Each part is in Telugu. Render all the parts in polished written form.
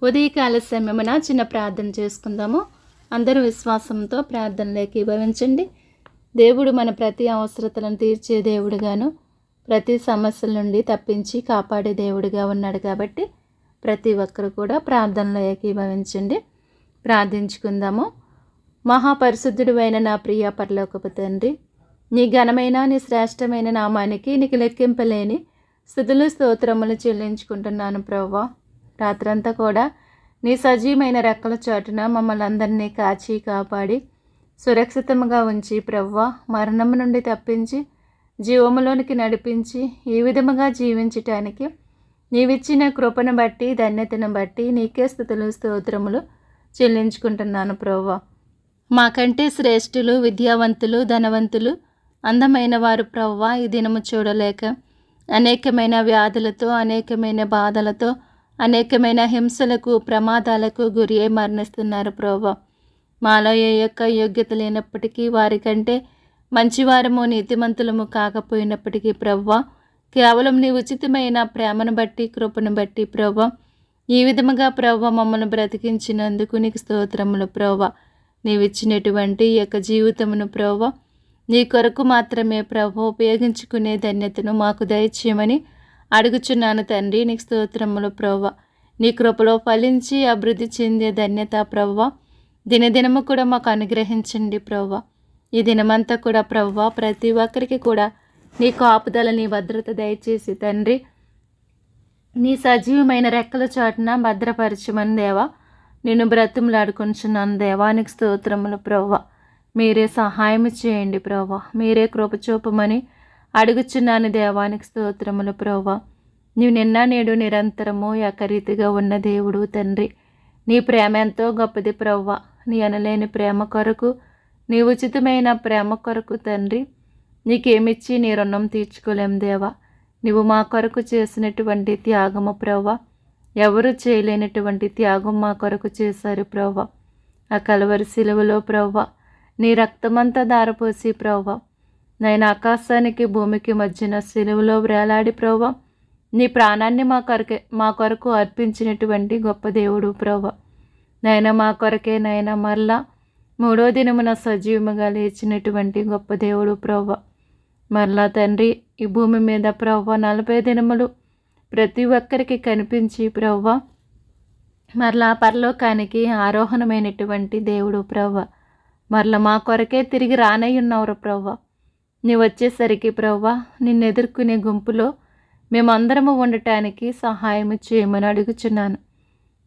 ఉదయకాల సమయమున చిన్న ప్రార్థన చేసుకుందాము. అందరూ విశ్వాసంతో ప్రార్థనలో ఏకీభవించండి. దేవుడు మన ప్రతి అవసరతలను తీర్చే దేవుడుగాను, ప్రతి సమస్యల నుండి తప్పించి కాపాడే దేవుడిగా ఉన్నాడు. కాబట్టి ప్రతి ఒక్కరు కూడా ప్రార్థనలో ఏకీభవించండి. ప్రార్థించుకుందాము. మహాపరిశుద్ధుడు అయిన నా ప్రియ పరలోకపు తండ్రి, నీ ఘనమైన నీ శ్రేష్టమైన నామానికి నీకు లెక్కింపలేని స్తుతులు స్తోత్రములు చెల్లించుకుంటున్నాను ప్రభువా. రాత్రంతా కూడా నీ సజీవమైన రెక్కల చాటున మమ్మల్ని అందరినీ కాచి కాపాడి సురక్షితంగా ఉంచి ప్రభువా, మరణము నుండి తప్పించి జీవములోనికి నడిపించి ఈ విధముగా జీవించటానికి నీవిచ్చిన కృపను బట్టి ధన్యతను బట్టి నీకే స్తుతులు స్తోత్రములు చెల్లించుకుంటున్నాను ప్రభువా. మాకంటే శ్రేష్ఠులు, విద్యావంతులు, ధనవంతులు, అందమైన వారు ప్రభువా ఈ దినము చూడలేక అనేకమైన వ్యాధులతో, అనేకమైన బాధలతో, అనేకమైన హింసలకు, ప్రమాదాలకు గురి అయి మరణిస్తున్నారు ప్రభువా. మాలో ఏ యొక్క యోగ్యత లేనప్పటికీ, వారికంటే మంచివారము నీతిమంతులము కాకపోయినప్పటికీ ప్రభువా, కేవలం నీ ఉచితమైన ప్రేమను బట్టి కృపను బట్టి ప్రభువా ఈ విధముగా ప్రభువా మమ్మల్ని బ్రతికించినందుకు నీకు స్తోత్రములు ప్రభువా. నీవిచ్చినటువంటి ఈ యొక్క జీవితమును ప్రభువా నీ కొరకు మాత్రమే ప్రభు ఉపయోగించుకునే ధన్యతను మాకు దయచేయమని అడుగుచున్నాను తండ్రి. నీకు స్తోత్రములు ప్రభువా. నీ కృపలో ఫలించి అభివృద్ధి చెందే ధన్యత ప్రభువా దినదినము కూడా మాకు అనుగ్రహించండి ప్రభువా. ఈ దినమంతా కూడా ప్రభువా ప్రతి ఒక్కరికి కూడా నీ కాపుదల, నీ భద్రత దయచేసి తండ్రి నీ సజీవమైన రెక్కల చాటున భద్రపరచమని దేవా నిన్ను బ్రతిమలాడుకుంటున్నాను దేవా. నీకు స్తోత్రములు ప్రభువా. మీరే సహాయం చేయండి ప్రభువా. మీరే కృప చూపమని అడుగుచున్నాను దేవానికి స్తోత్రములు ప్రభువా. నీవు నిన్న నేడు నిరంతరము ఏకరీతిగా ఉన్న దేవుడు తండ్రి. నీ ప్రేమ ఎంతో గొప్పది ప్రభువా. నీ అనలేని ప్రేమ కొరకు, నీ ఉచితమైన ప్రేమ కొరకు తండ్రి నీకేమిచ్చి నీ రుణం తీర్చుకోలేం దేవా. నీవు మా కొరకు చేసినటువంటి త్యాగము ప్రభువా ఎవరు చేయలేనటువంటి త్యాగం మా కొరకు చేశారు ప్రభువా. ఆ కలవరి సిలువలో ప్రభువా నీ రక్తమంతా దారపోసి ప్రభువా నేను ఆకాశానికి భూమికి మధ్యన సిలువలో వేలాడి ప్రభువా నీ ప్రాణాన్ని మా కొరకు అర్పించినటువంటి గొప్ప దేవుడు ప్రభువా. నాయన మా కొరకే నాయన మరలా మూడో దినమున సజీవముగా లేచినటువంటి గొప్ప దేవుడు ప్రభువా. మరలా తండ్రి ఈ భూమి మీద ప్రభువా 40 దినములు ప్రతి ఒక్కరికి కనిపించి ప్రభువా మరలా పరలోకానికి ఆరోహణమైనటువంటి దేవుడు ప్రభువా. మరలా మా కొరకే తిరిగి రానయ్యున్నవరు ప్రభువా. నీవు వచ్చేసరికి ప్రభువా నిన్ను ఎదుర్కొనే గుంపులో మేమందరము ఉండటానికి సహాయం చేయమని అడుగుచున్నాను.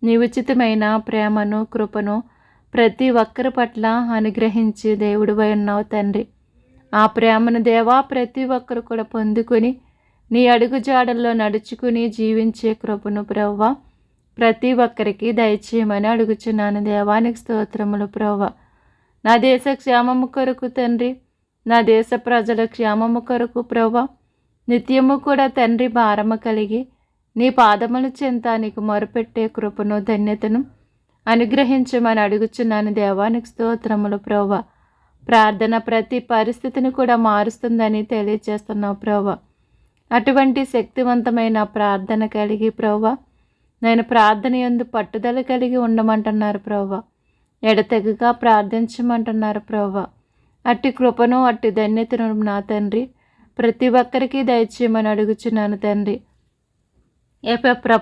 నీ ఉచితమైన ప్రేమను కృపను ప్రతి ఒక్కరి పట్ల అనుగ్రహించి దేవుడివై ఉన్నావు తండ్రి. ఆ ప్రేమను దేవా ప్రతి ఒక్కరు కూడా పొందుకొని నీ అడుగు జాడల్లో నడుచుకుని జీవించే కృపను ప్రభువా ప్రతి ఒక్కరికి దయచేయమని అడుగుచున్నాను దేవానికి స్తోత్రములు ప్రభువా. నా దేశ క్షేమము కొరకు తండ్రి, నా దేశ ప్రజల క్షేమము కొరకు ప్రభువా నిత్యము కూడా తండ్రి భారము కలిగి నీ పాదముల చెంత నీకు మొరపెట్టే కృపను ధన్యతను అనుగ్రహించమని అడుగుచున్నాను దేవానికి స్తోత్రములు ప్రభువా. ప్రార్థన ప్రతి పరిస్థితిని కూడా మారుస్తుందని తెలియజేస్తున్నావు ప్రభువా. అటువంటి శక్తివంతమైన ప్రార్థన కలిగి ప్రభువా నేను ప్రార్థన యందు పట్టుదల కలిగి ఉండమంటున్నారు ప్రభువా. ఎడతెగగా ప్రార్థించమంటున్నారు ప్రభువా. అట్టి కృపను అట్టి ధన్యతను నా తండ్రి ప్రతి ఒక్కరికి దయచేయమని అడుగుచున్నాను తండ్రి.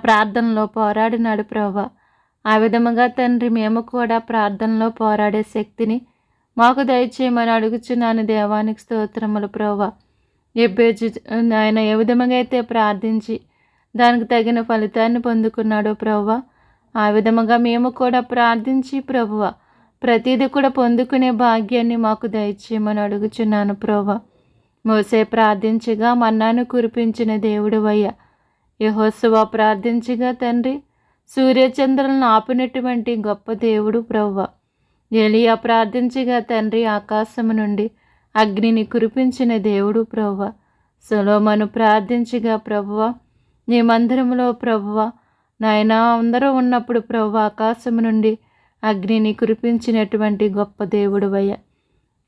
ప్రార్థనలో పోరాడినాడు ప్రభువా. ఆ విధముగా తండ్రి మేము కూడా ప్రార్థనలో పోరాడే శక్తిని మాకు దయచేయమని అడుగుచున్నాను దేవానికి స్తోత్రములు ప్రభువా. ఆయన ఏ విధముగా అయితే ప్రార్థించి దానికి తగిన ఫలితాన్ని పొందుకున్నాడో ప్రభువా ఆ విధముగా మేము కూడా ప్రార్థించి ప్రభువా ప్రతిదీ కూడా పొందుకునే భాగ్యాన్ని మాకు దయచేయమని అడుగుచున్నాను ప్రభువా. మోసే ప్రార్థించగా మన్నాను కురిపించిన దేవుడువయ్యా. యెహోషువ ప్రార్థించగా తండ్రి సూర్యచంద్రులను ఆపినటువంటి గొప్ప దేవుడు ప్రభువా. ఏలీయా ప్రార్థించగా తండ్రి ఆకాశము నుండి అగ్నిని కురిపించిన దేవుడు ప్రభువా. సొలొమోను ప్రార్థించగా ప్రభువా నీ మందిరములో ప్రభువా నాయన అందరూ ఉన్నప్పుడు ప్రభువా ఆకాశము నుండి అగ్నిని కురిపించినటువంటి గొప్ప దేవుడువయ్యా.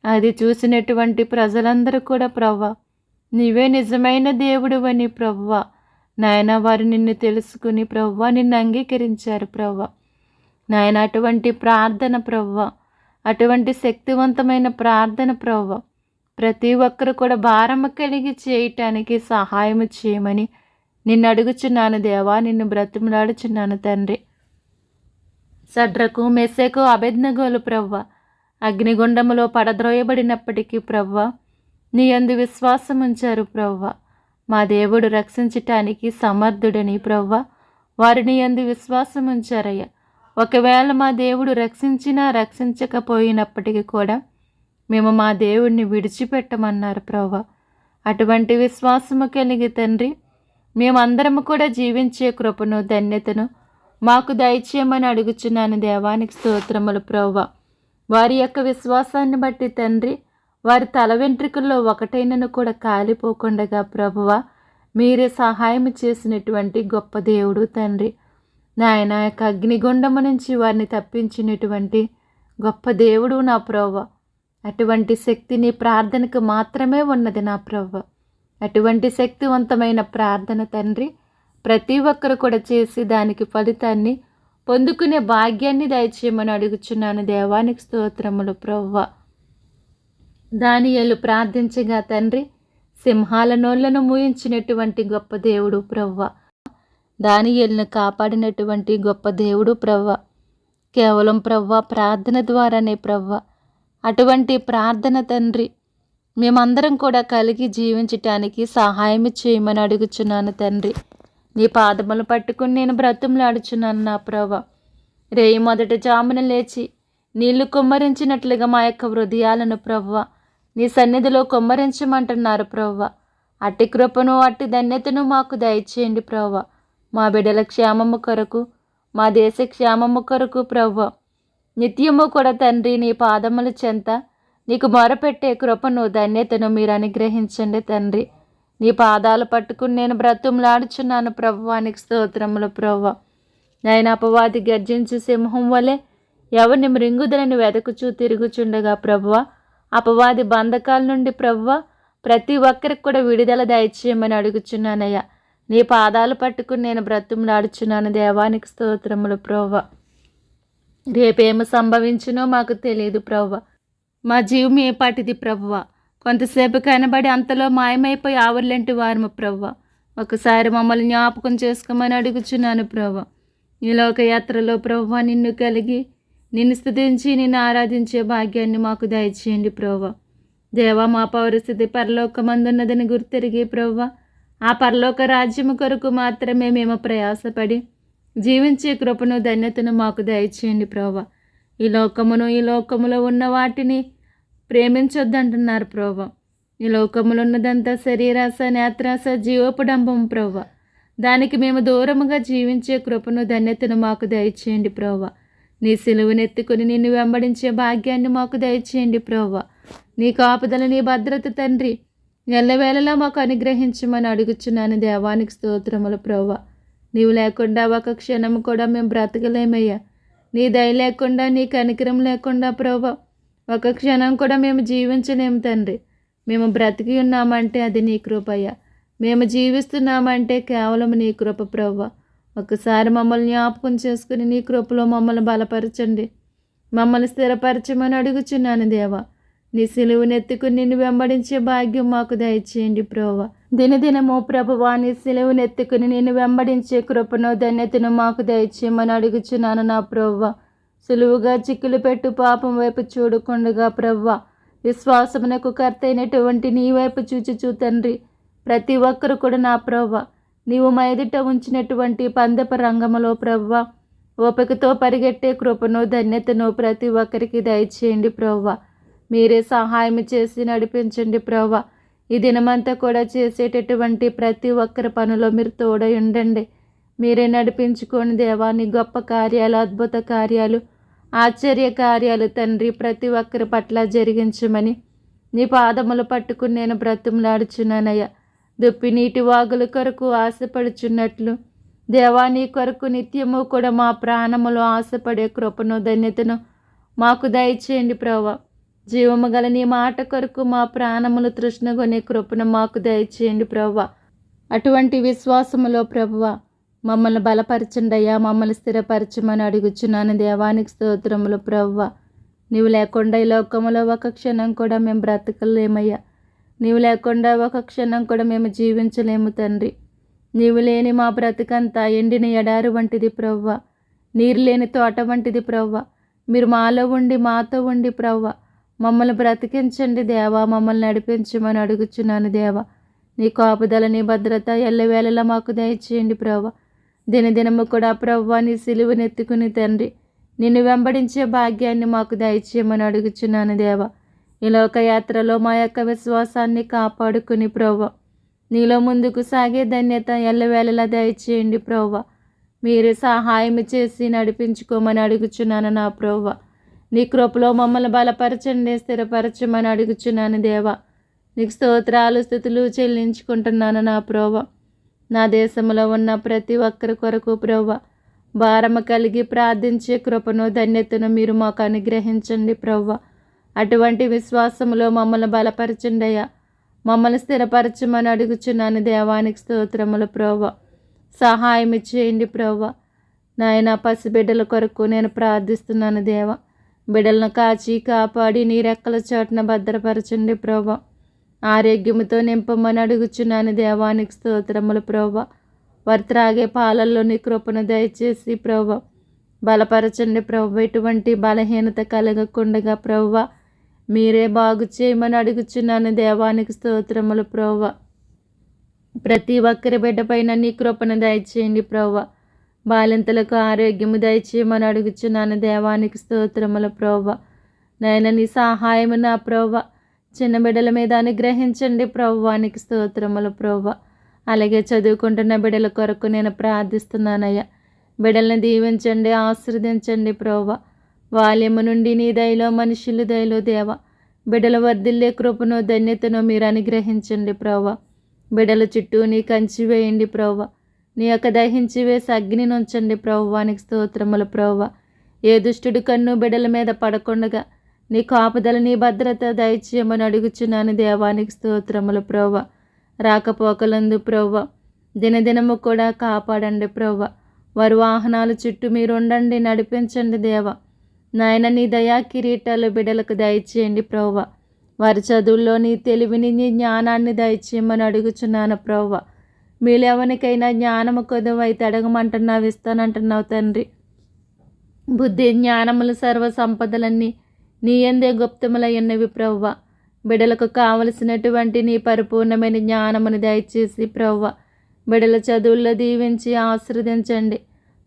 అది చూసినటువంటి ప్రజలందరూ కూడా ప్రభువా నీవే నిజమైన దేవుడువని ప్రభువా నాయన వారు నిన్ను తెలుసుకుని ప్రవ్వా నిన్ను అంగీకరించారు ప్రవ్వా. నాయన అటువంటి ప్రార్థన ప్రవ్వా, అటువంటి శక్తివంతమైన ప్రార్థన ప్రవ్వా ప్రతి ఒక్కరు కూడా భారము కలిగి చేయటానికి సహాయం చేయమని నిన్ను అడుగుచున్నాను దేవా, నిన్ను బ్రతిమలాడుచున్నాను తండ్రి. షడ్రకు మెషకు అబేద్నెగోలు ప్రవ్వా అగ్నిగుండములో పడద్రోయబడినప్పటికీ ప్రవ్వా నీ యందు విశ్వాసం ఉంచారు ప్రవ్వా. మా దేవుడు రక్షించటానికి సమర్థుడని ప్రవ్వా వారు నీ యందు విశ్వాసం ఉంచారయ్యా. ఒకవేళ మా దేవుడు రక్షించినా రక్షించకపోయినప్పటికీ కూడా మేము మా దేవుడిని విడిచిపెట్టమన్నారు ప్రవ్వా. అటువంటి విశ్వాసము కలిగి తండ్రి మేమందరము కూడా జీవించే కృపను ధన్యతను మాకు దయచేయమని అడుగుచున్నాను దేవానికి స్తోత్రములు ప్రవ్వా. వారి యొక్క విశ్వాసాన్ని బట్టి తండ్రి వారి తల వెంట్రుకల్లో ఒకటైనను కూడా కాలిపోకుండగా ప్రభువా మీరే సహాయం చేసినటువంటి గొప్ప దేవుడు తండ్రి. నాయన యొక్క అగ్నిగుండము నుంచి వారిని తప్పించినటువంటి గొప్ప దేవుడు నా ప్రభువా. అటువంటి శక్తి నీ ప్రార్థనకు మాత్రమే ఉన్నది నా ప్రభువా. అటువంటి శక్తివంతమైన ప్రార్థన తండ్రి ప్రతి ఒక్కరు కూడా చేసి దానికి ఫలితాన్ని పొందుకునే భాగ్యాన్ని దయచేయమని అడుగుచున్నాను దేవానికి స్తోత్రములు ప్రభువా. దానియేలు ప్రార్థించగా తండ్రి సింహాల నోళ్లను మూయించినటువంటి గొప్ప దేవుడు ప్రభువా. దానియేలును కాపాడినటువంటి గొప్ప దేవుడు ప్రభువా. కేవలం ప్రభువా ప్రార్థన ద్వారానే ప్రభువా. అటువంటి ప్రార్థన తండ్రి మేమందరం కూడా కలిగి జీవించటానికి సహాయం చేయమని అడుగుచున్నాను తండ్రి. నీ పాదములు పట్టుకుని నేను బ్రతుములాడుచున్నాను నా ప్రభువా. రేయి మొదట జామున లేచి నీళ్లు కుమ్మరించినట్లుగా మా యొక్క హృదయాలను ప్రభువా నీ సన్నిధిలో కుమ్మరించమంటున్నారు ప్రభువా. అట్టి కృపను అట్టి ధన్యతను మాకు దయచేయండి ప్రభువా. మా బిడ్డల క్షేమము కొరకు మా దేశ క్షేమము కొరకు ప్రభువా నిత్యము కూడా తండ్రి నీ పాదముల చెంత నీకు మొరపెట్టే కృపను ధన్యతను మీరు అనుగ్రహించండి తండ్రి. నీ పాదాలు పట్టుకుని నేను బ్రతుములాడుచున్నాను ప్రభువానికి స్తోత్రములు ప్రభువా. నాయన అపవాది గర్జించు సింహం వలె ఎవరిని మృంగుదలని వెదకుచూ తిరుగుచుండగా ప్రభువా అపవాది బంధకాల నుండి ప్రభువా ప్రతి ఒక్కరికి కూడా విడుదల దయచేయమని అడుగుచున్నానయ్యా. నీ పాదాలు పట్టుకుని నేను బ్రతుములాడుచున్నాను దేవానికి స్తోత్రములు ప్రభువా. రేపేమి సంభవించునో మాకు తెలియదు ప్రభువా. మా జీవం ఏ పాటిది ప్రభువా. కొంతసేపు కనబడి అంతలో మాయమైపోయి ఆవుర్లంటి వారము ప్రభువా. ఒకసారి మమ్మల్ని జ్ఞాపకం చేసుకోమని అడుగుచున్నాను ప్రభువా. ఈ లోకయాత్రలో ప్రభువా నిన్ను కలిగి నిన్ను స్తుతించి నిన్ను ఆరాధించే భాగ్యాన్ని మాకు దయచేయండి ప్రభువా. దేవా మా పౌరస్థితి పరలోకమందున్నదని గుర్తెరిగి ప్రభువా ఆ పరలోక రాజ్యము కొరకు మాత్రమే మేము ప్రయాసపడి జీవించే కృపను ధన్యతను మాకు దయచేయండి ప్రభువా. ఈ లోకములో ఉన్న వాటిని ప్రేమించొద్దంటున్నారు ప్రభువా. ఈ లోకములో ఉన్నదంతా శరీరాశ నేత్రాశ జీవోపడంబం ప్రభువా. దానికి మేము దూరముగా జీవించే కృపను ధన్యతను మాకు దయచేయండి ప్రభువా. నీ సిలువనెత్తుకుని నిన్ను వెంబడించే భాగ్యాన్ని మాకు దయచేయండి ప్రభువా. నీ కాపుదల నీ భద్రత తండ్రి ఎల్లవేళలా మాకు అనుగ్రహించమని అడుగుచున్నాను దేవానికి స్తోత్రములు ప్రభువా. నీవు లేకుండా ఒక క్షణం కూడా మేము బ్రతకలేమయ్యా. నీ దయ లేకుండా నీ కనికరం లేకుండా ప్రభువా ఒక క్షణం కూడా మేము జీవించలేము తండ్రి. మేము బ్రతికి ఉన్నామంటే అది నీ కృపయ్యా. మేము జీవిస్తున్నామంటే కేవలం నీ కృప ప్రభువా. ఒకసారి మమ్మల్ని జ్ఞాపకం చేసుకుని నీ కృపలో మమ్మల్ని బలపరచండి, మమ్మల్ని స్థిరపరచమని అడుగుచున్నాను దేవా. నీ సిలువనెత్తుకుని నిన్ను వెంబడించే భాగ్యం మాకు దయచేయండి ప్రభువా. దినదినము ప్రభువా నీ సిలువనెత్తుకుని నిన్ను వెంబడించే కృపను ధన్యతను మాకు దయచేయమని అడుగుచున్నాను నా ప్రభువా. సులువుగా చిక్కులు పెట్టు పాపం వైపు చూడకుండగా ప్రభువా విశ్వాసమునకు కర్త అయినటువంటి నీ వైపు చూచుచూ తండ్రి ప్రతి ఒక్కరు కూడా నా ప్రభువా నీవు మా ఎదుట ఉంచినటువంటి పందెపు రంగములో ప్రభువా ఓపికతో పరిగెట్టే కృపను ధన్యతను ప్రతి ఒక్కరికి దయచేయండి ప్రభువా. మీరే సహాయం చేసి నడిపించండి ప్రభువా. ఈ దినమంతా కూడా చేసేటటువంటి ప్రతి ఒక్కరి పనిలో మీరు తోడై ఉండండి. మీరే నడిపించుకోండి దేవా. నీ గొప్ప కార్యాలు అద్భుత కార్యాలు ఆశ్చర్య కార్యాలు తండ్రి ప్రతి ఒక్కరి పట్ల జరిగించమని నీ పాదములు పట్టుకుని నేను బ్రతుములాడుచున్నానయ్యా. దుప్పి నీటి వాగుల కొరకు ఆశపడుచున్నట్లు దేవా నీ కొరకు నిత్యము కూడా మా ప్రాణములో ఆశపడే కృపను ధన్యతను మాకు దయచేయండి ప్రభువా. జీవము గల నీ మాట కొరకు మా ప్రాణములు తృష్ణగొనే కృపను మాకు దయచేయండి ప్రభువా. అటువంటి విశ్వాసములో ప్రభువ మమ్మల్ని బలపరచండి అయ్యా, మమ్మల్ని స్థిరపరచమని అడుగుచున్నాను. దేవానికి స్తోత్రములు ప్రభువ. నీవు లేకుండా ఈ లోకములో ఒక క్షణం కూడా మేము బ్రతకలేమయ్యా. నీవు లేకుండా ఒక క్షణం కూడా మేము జీవించలేము తండ్రి. నీవు లేని మా బ్రతుకంతా ఎండిన ఎడారి వంటిది ప్రవ్వ, నీరు లేని తోట వంటిది ప్రవ్వ. మీరు మాలో ఉండి మాతో ఉండి ప్రవ్వ మమ్మల్ని బ్రతికించండి దేవా, మమ్మల్ని నడిపించమని అడుగుచున్నాను దేవా. నీ కాపుదల నీ భద్రత ఎల్లవేళలా మాకు దయచేయండి ప్రవ్వ. దినదినము కూడా ప్రవ్వ నీ సిలువనెత్తుకుని తండ్రి నిన్ను వెంబడించే భాగ్యాన్ని మాకు దయచేయమని అడుగుచున్నాను దేవా. ఈ లోకయాత్రలో మా యొక్క విశ్వాసాన్ని కాపాడుకుని ప్రవ్వ నీలో ముందుకు సాగే ధన్యత ఎల్లవేళలా దయచేయండి ప్రవ్వ. మీరు సహాయం చేసి నడిపించుకోమని అడుగుచున్నాను నా ప్రవ్వ. నీ కృపలో మమ్మల్ని బలపరచండి, స్థిరపరచమని అడుగుచున్నాను దేవా. నీకు స్తోత్రాలు స్తుతులు చెల్లించుకుంటున్నాను నా ప్రవ్వ. నా దేశంలో ఉన్న ప్రతి ఒక్కరి కొరకు ప్రవ్వ భారము కలిగి ప్రార్థించే కృపను ధన్యతను మీరు మాకు అనుగ్రహించండి ప్రవ్వ. అటువంటి విశ్వాసములో మమ్మల్ని బలపరచండి అయ్యా, మమ్మల్ని స్థిరపరచమని అడుగుచున్నాను దేవానికి స్తోత్రములు ప్రవ్వ. సహాయం చేయండి ప్రవ్వ. నాయన పసిబిడ్డల కొరకు నేను ప్రార్థిస్తున్నాను దేవా. బిడ్డలను కాచి కాపాడి నీ రెక్కల చోటున భద్రపరచండి ప్రవ్వ. ఆరోగ్యముతో నింపమని అడుగుచున్నాను దేవానికి స్తోత్రములు ప్రవ్వ. వారు త్రాగే పాలల్లో నీ కృపను దయచేసి ప్రవ్వ బలపరచండి ప్రవ్వ. ఎటువంటి బలహీనత కలగకుండగా ప్రవ్వ మీరే బాగు చేయమని అడుగుచున్నాను దేవానికి స్తోత్రములు ప్రవ్వ. ప్రతి ఒక్కరి బిడ్డ పైన నీ కృపను దయచేయండి ప్రవ్వ. బాలింతలకు ఆరోగ్యము దయచేయమని అడుగుచున్నాను దేవానికి స్తోత్రములు ప్రవ్వ. నాయన నీ సహాయము నా ప్రవ్వ చిన్న బిడ్డల మీద అనుగ్రహించండి ప్రవ్వానికి స్తోత్రములు ప్రవ్వ. అలాగే చదువుకుంటున్న బిడ్డల కొరకు నేను ప్రార్థిస్తున్నానయ్యా. బిడ్డల్ని దీవించండి, ఆశీర్వదించండి ప్రవ్వ. బాల్యము నుండి నీ దయలో మనుషులు దయలో దేవ బిడ్డల వర్ధిల్లే కృపను ధన్యతను మీరు అనుగ్రహించండి ప్రవ్వ. బిడ్డల చుట్టూ నీ కంచి వేయండి ప్రవ్వ. నీ యొక్క దహించి వేసి అగ్నిని ఉంచండి ప్రవ్వానికి స్తోత్రములు ప్రవ్వ. ఏ దుష్టుడి కన్ను బిడ్డల మీద పడకుండగా నీ కాపుదల నీ భద్రత దయచేయమని అడుగుచున్నాను దేవానికి స్తోత్రములు ప్రవ్వ. రాకపోకలందు ప్రవ్వ దినదినము కూడా కాపాడండి ప్రవ్వ. వారి వాహనాల చుట్టూ మీరు ఉండండి, నడిపించండి దేవ. నాయన నీ దయా కిరీటాలు బిడ్డలకు దయచేయండి ప్రవ్వ. వారి చదువుల్లో నీ తెలివిని నీ జ్ఞానాన్ని దయచేయమని అడుగుచున్నాను ప్రవ్వ. మీరు ఎవరికైనా జ్ఞానము కొదువైతే అడగమంటున్నావు, ఇస్తానంటున్నావు తండ్రి. బుద్ధి జ్ఞానములు సర్వ సంపదలన్నీ నీ యందే గుప్తములై ఉన్నవి ప్రవ్వ. బిడ్డలకు కావలసినటువంటి నీ పరిపూర్ణమైన జ్ఞానమును దయచేసి ప్రవ్వ బిడ్డల చదువుల్లో దీవించి ఆశీర్వదించండి.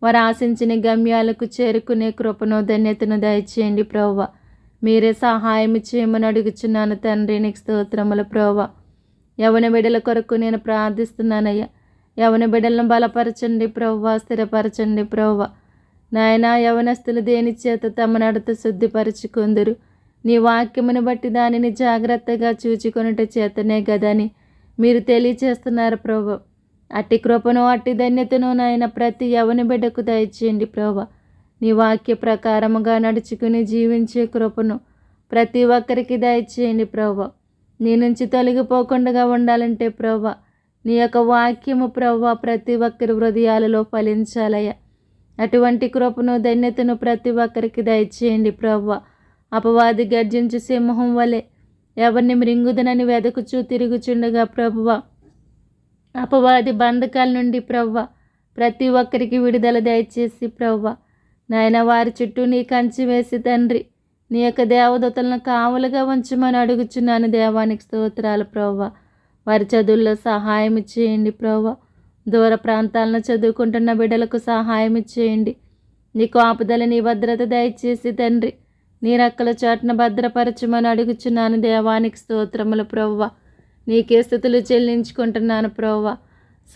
వారు ఆశించిన గమ్యాలకు చేరుకునే కృపను ధన్యతను దయచేయండి ప్రవ్వ. మీరే సహాయం చేయమని అడుగుచున్నాను తండ్రి నీకు స్తోత్రములు ప్రవ్వ. యవన బిడ్డల కొరకు నేను ప్రార్థిస్తున్నానయ్యా. యవన బిడ్డలను బలపరచండి ప్రవ్వ, స్థిరపరచండి ప్రవ్వ. నాయన యవనస్తులు దేని చేత తమ నడత శుద్ధిపరచుకుందరు. నీ వాక్యమును బట్టి దానిని జాగ్రత్తగా చూచుకొనుట చేతనే గదని మీరు తెలియచేస్తున్నారు ప్రభు. అట్టి కృపను అట్టి ధన్యతను నాయన ప్రతి యవన బిడ్డకు దయచేయండి ప్రభు. నీ వాక్య ప్రకారముగా నడుచుకుని జీవించే కృపను ప్రతి ఒక్కరికి దయచేయండి ప్రభు. నీ నుంచి తొలగిపోకుండా ఉండాలంటే ప్రభు నీ యొక్క వాక్యము ప్రభు ప్రతి ఒక్కరి హృదయాలలో ఫలించాలయ్యా. అటువంటి కృపను ధన్యతను ప్రతి ఒక్కరికి దయచేయండి ప్రభు. అపవాది గర్జించు సింహం వలె ఎవరిని మృంగుదనని వెదకుచూ తిరుగుచుండగా ప్రభువ అపవాది బంధకాల నుండి ప్రవ్వ ప్రతి ఒక్కరికి విడుదల దయచేసి ప్రవ్వ నాయన వారి చుట్టూ నీ కంచి వేసి తండ్రి నీ యొక్క దేవదూతలను కావలుగా ఉంచమని అడుగుచున్నాను దేవానికి స్తోత్రాలు ప్రవ్వ. వారి చదువుల్లో సహాయం చేయండి ప్రవ్వ. దూర ప్రాంతాలను చదువుకుంటున్న బిడ్డలకు సహాయం చేయండి. నీ కాపుదల నీ భద్రత దయచేసి తండ్రి నీ రెక్కల చాటున భద్రపరచమని అడుగుచున్నాను దేవానికి స్తోత్రములు ప్రవ్వ. నీకే స్తుతులు చెల్లించుకుంటున్నాను ప్రవ్వ.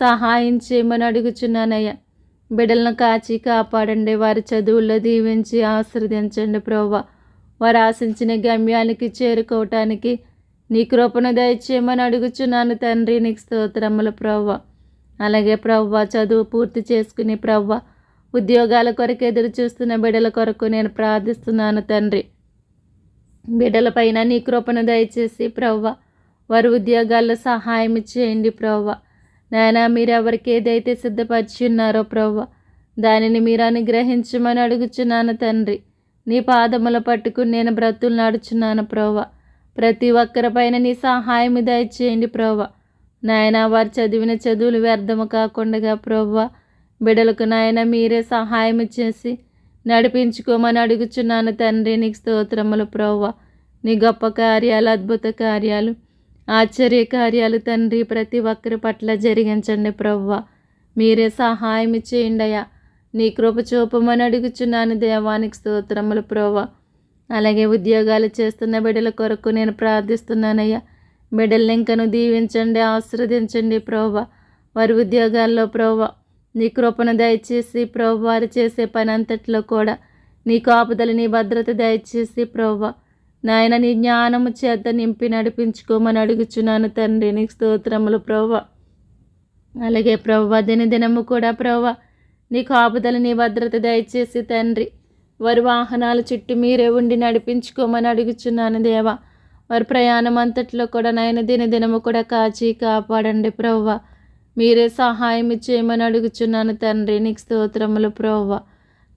సహాయం చేయమని అడుగుచున్నానయ్యా. బిడ్డలను కాచి కాపాడండి. వారి చదువుల్లో దీవించి ఆశీర్వదించండి ప్రవ్వ. వారు ఆశించిన గమ్యానికి చేరుకోవటానికి నీ కృపను దయచేయమని అడుగుచున్నాను తండ్రి నీకు స్తోత్రములు ప్రవ్వ. అలాగే ప్రవ్వ చదువు పూర్తి చేసుకుని ప్రవ్వ ఉద్యోగాల కొరకు ఎదురు చూస్తున్న బిడ్డల కొరకు నేను ప్రార్థిస్తున్నాను తండ్రి. బిడ్డలపైన నీ కృపను దయచేసి ప్రవ్వ వారి ఉద్యోగాల్లో సహాయం చేయండి ప్రవ్వ. నాయనా మీరు ఎవరికి ఏదైతే సిద్ధపరిచి ఉన్నారో ప్రవ్వ దానిని మీరు అనుగ్రహించమని అడుగుచున్నాను తండ్రి. నీ పాదముల పట్టుకుని నేను బ్రతులు నడుచున్నాను ప్రవ్వ. ప్రతి ఒక్కరిపైన నీ సహాయం దయచేయండి ప్రవ్వ. నాయనా వారు చదివిన చదువులు వ్యర్థము కాకుండా ప్రవ్వ బిడ్డలకు నాయన మీరే సహాయం చేసి నడిపించుకోమని అడుగుచున్నాను తండ్రి. నీకు స్తోత్రములు ప్రవ్వ. నీ గొప్ప కార్యాలు, అద్భుత కార్యాలు, ఆశ్చర్య కార్యాలు తండ్రి ప్రతి ఒక్కరి పట్ల జరిగించండి ప్రవ్వ. మీరే సహాయం చేయండి అయ్యా. నీ కృప చూపమని అడుగుచున్నాను దేవానికి స్తోత్రములు ప్రవ్వ. అలాగే ఉద్యోగాలు చేస్తున్న బిడ్డల కొరకు నేను ప్రార్థిస్తున్నానయ్యా. బిడ్డల్ని ఇంకను దీవించండి, ఆశీర్వదించండి ప్రవ్వ. వారి ఉద్యోగాల్లో ప్రవ్వ నీ కృపను దయచేసి ప్రవ్వ వారు చేసే పని అంతట్లో కూడా నీ కాపుదల, నీ భద్రత దయచేసి ప్రవ్వ నాయన నీ జ్ఞానము చేత నింపి నడిపించుకోమని అడుగుచున్నాను తండ్రి. నీకు స్తోత్రములు ప్రవ్వ. అలాగే ప్రవ్వ దినదినము కూడా ప్రవ్వ నీ కాపుదల, నీ భద్రత దయచేసి తండ్రి వారి వాహనాల చుట్టూ మీరే ఉండి నడిపించుకోమని అడుగుచున్నాను దేవా. వారి ప్రయాణం అంతట్లో కూడా నాయన దినదినము కూడా కాచి కాపాడండి ప్రవ్వ. మీరే సహాయం చేయమని అడుగుచున్నాను తండ్రి. నీకు స్తోత్రములు ప్రవ్వ.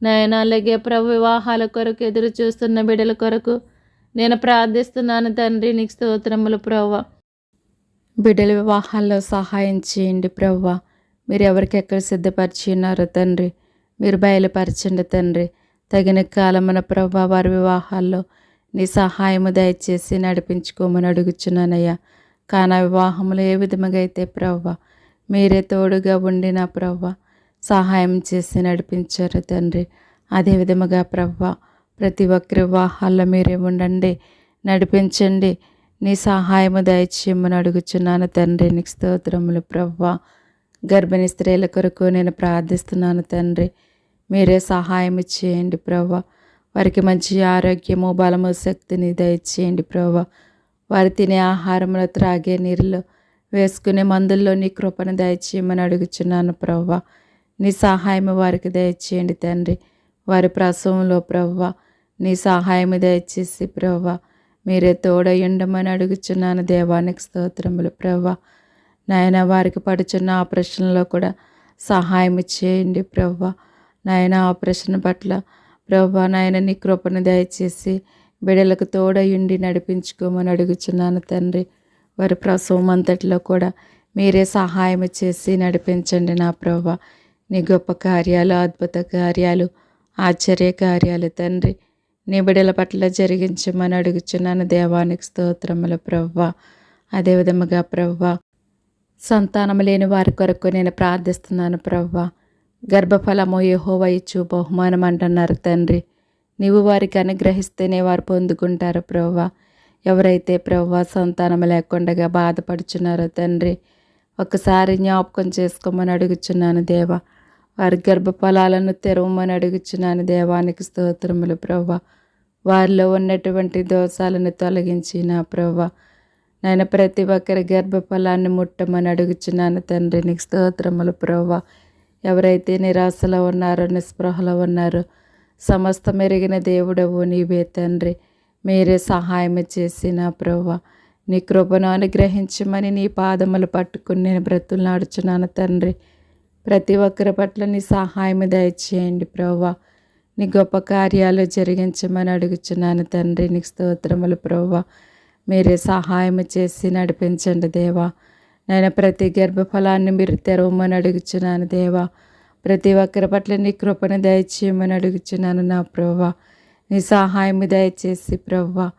నాయన అలాగే ప్రభు వివాహాల కొరకు ఎదురు చూస్తున్న బిడ్డల కొరకు నేను ప్రార్థిస్తున్నాను తండ్రి. నీకు స్తోత్రములు ప్రవ్వ. బిడ్డల వివాహాల్లో సహాయం చేయండి ప్రవ్వ. మీరు ఎవరికి ఎక్కడ సిద్ధపరిచి ఉన్నారో తండ్రి మీరు బయలుపరచండి తండ్రి. తగిన కాలమున ప్రవ్వ వారి వివాహాల్లో నీ సహాయము దయచేసి నడిపించుకోమని అడుగుచున్నానయ్యా. కానా వివాహంలో ఏ విధముగా అయితే ప్రవ్వ మీరే తోడుగా ఉండి నా ప్రవ్వ సహాయం చేసి నడిపించారు తండ్రి. అదే విధముగా ప్రవ్వ ప్రతి ఒక్కరి వివాహాల్లో మీరే ఉండండి, నడిపించండి. నీ సహాయము దయచేయమని అడుగుచున్నాను తండ్రి. నీకు స్తోత్రములు ప్రవ్వ. గర్భిణీ స్త్రీల కొరకు నేను ప్రార్థిస్తున్నాను తండ్రి. మీరే సహాయం చేయండి ప్రవ్వ. వారికి మంచి ఆరోగ్యము, బలము, శక్తిని దయచేయండి ప్రవ్వ. వారు తినే ఆహారంలో, త్రాగే నీరులో, వేసుకునే మందుల్లో నీ కృపను దయచేయమని అడుగుచున్నాను ప్రవ్వ. నీ సహాయము వారికి దయచేయండి తండ్రి. వారి ప్రసవంలో ప్రవ్వ నీ సహాయము దయచేసి ప్రవ్వ మీరే తోడయుండమని అడుగుచున్నాను దేవానికి స్తోత్రములు ప్రవ్వ. నాయన వారికి పడుచున్న ఆపరేషన్లో కూడా సహాయం చేయండి ప్రవ్వ. నాయన ఆపరేషన్ పట్ల ప్రవ్వ నాయన నీ కృపను దయచేసి బిడ్డలకు తోడయుండి నడిపించుకోమని అడుగుచున్నాను తండ్రి. వారి ప్రసవం అంతట్లో కూడా మీరే సహాయం చేసి నడిపించండి నా ప్రవ్వ. నీ గొప్ప కార్యాలు, అద్భుత కార్యాలు, ఆశ్చర్య కార్యాలు తండ్రి నీ బిడ్డల పట్ల జరిగించమని అడుగుచున్నాను దేవానికి స్తోత్రములు ప్రవ్వ. అదేవిధముగా ప్రవ్వ సంతానం లేని వారి కొరకు నేను ప్రార్థిస్తున్నాను ప్రవ్వ. గర్భఫలము యెహోవా ఇచ్చు బహుమానం అంటున్నారు తండ్రి. నీవు వారికి అనుగ్రహిస్తేనే వారు పొందుకుంటారు ప్రవ్వ. ఎవరైతే ప్రవ్వ సంతానం లేకుండా బాధపడుచున్నారో తండ్రి ఒకసారి జ్ఞాపకం చేసుకోమని అడుగుచున్నాను దేవా. వారి గర్భఫలాలను తెరవమని అడుగుచున్నాను దేవానికి స్తోత్రములు ప్రవ్వ. వారిలో ఉన్నటువంటి దోషాలను తొలగించి నా ప్రవ్వ నాయన ప్రతి ఒక్కరి గర్భఫలాన్ని ముట్టమని అడుగుచున్నాను తండ్రి. నీకు స్తోత్రములు ప్రవ్వ. ఎవరైతే నిరాశలో ఉన్నారో, నిస్పృహలో ఉన్నారో సమస్త మెరిగిన దేవుడవు నీవే తండ్రి. మీరే సహాయం చేసి నా ప్రవ్వ నీ కృపను అనుగ్రహించమని నీ పాదములు పట్టుకుని నేను బ్రతులు నాడుచున్నాను తండ్రి. ప్రతి ఒక్కరి పట్ల నీ సహాయం దయచేయండి ప్రవ్వ. నీ గొప్ప కార్యాలు జరిగించమని అడుగుచున్నాను తండ్రి. నీకు స్తోత్రములు ప్రవ్వ. మీరే సహాయం చేసి నడిపించండి దేవా. నేను ప్రతి గర్భఫలాన్ని మీరు తెరవమని అడుగుచున్నాను దేవా. ప్రతి ఒక్కరి పట్ల నీ కృపను దయచేయమని అడుగుచున్నాను నా ప్రవ్వ. నీ సహాయం దయచేసి ప్రవ్వ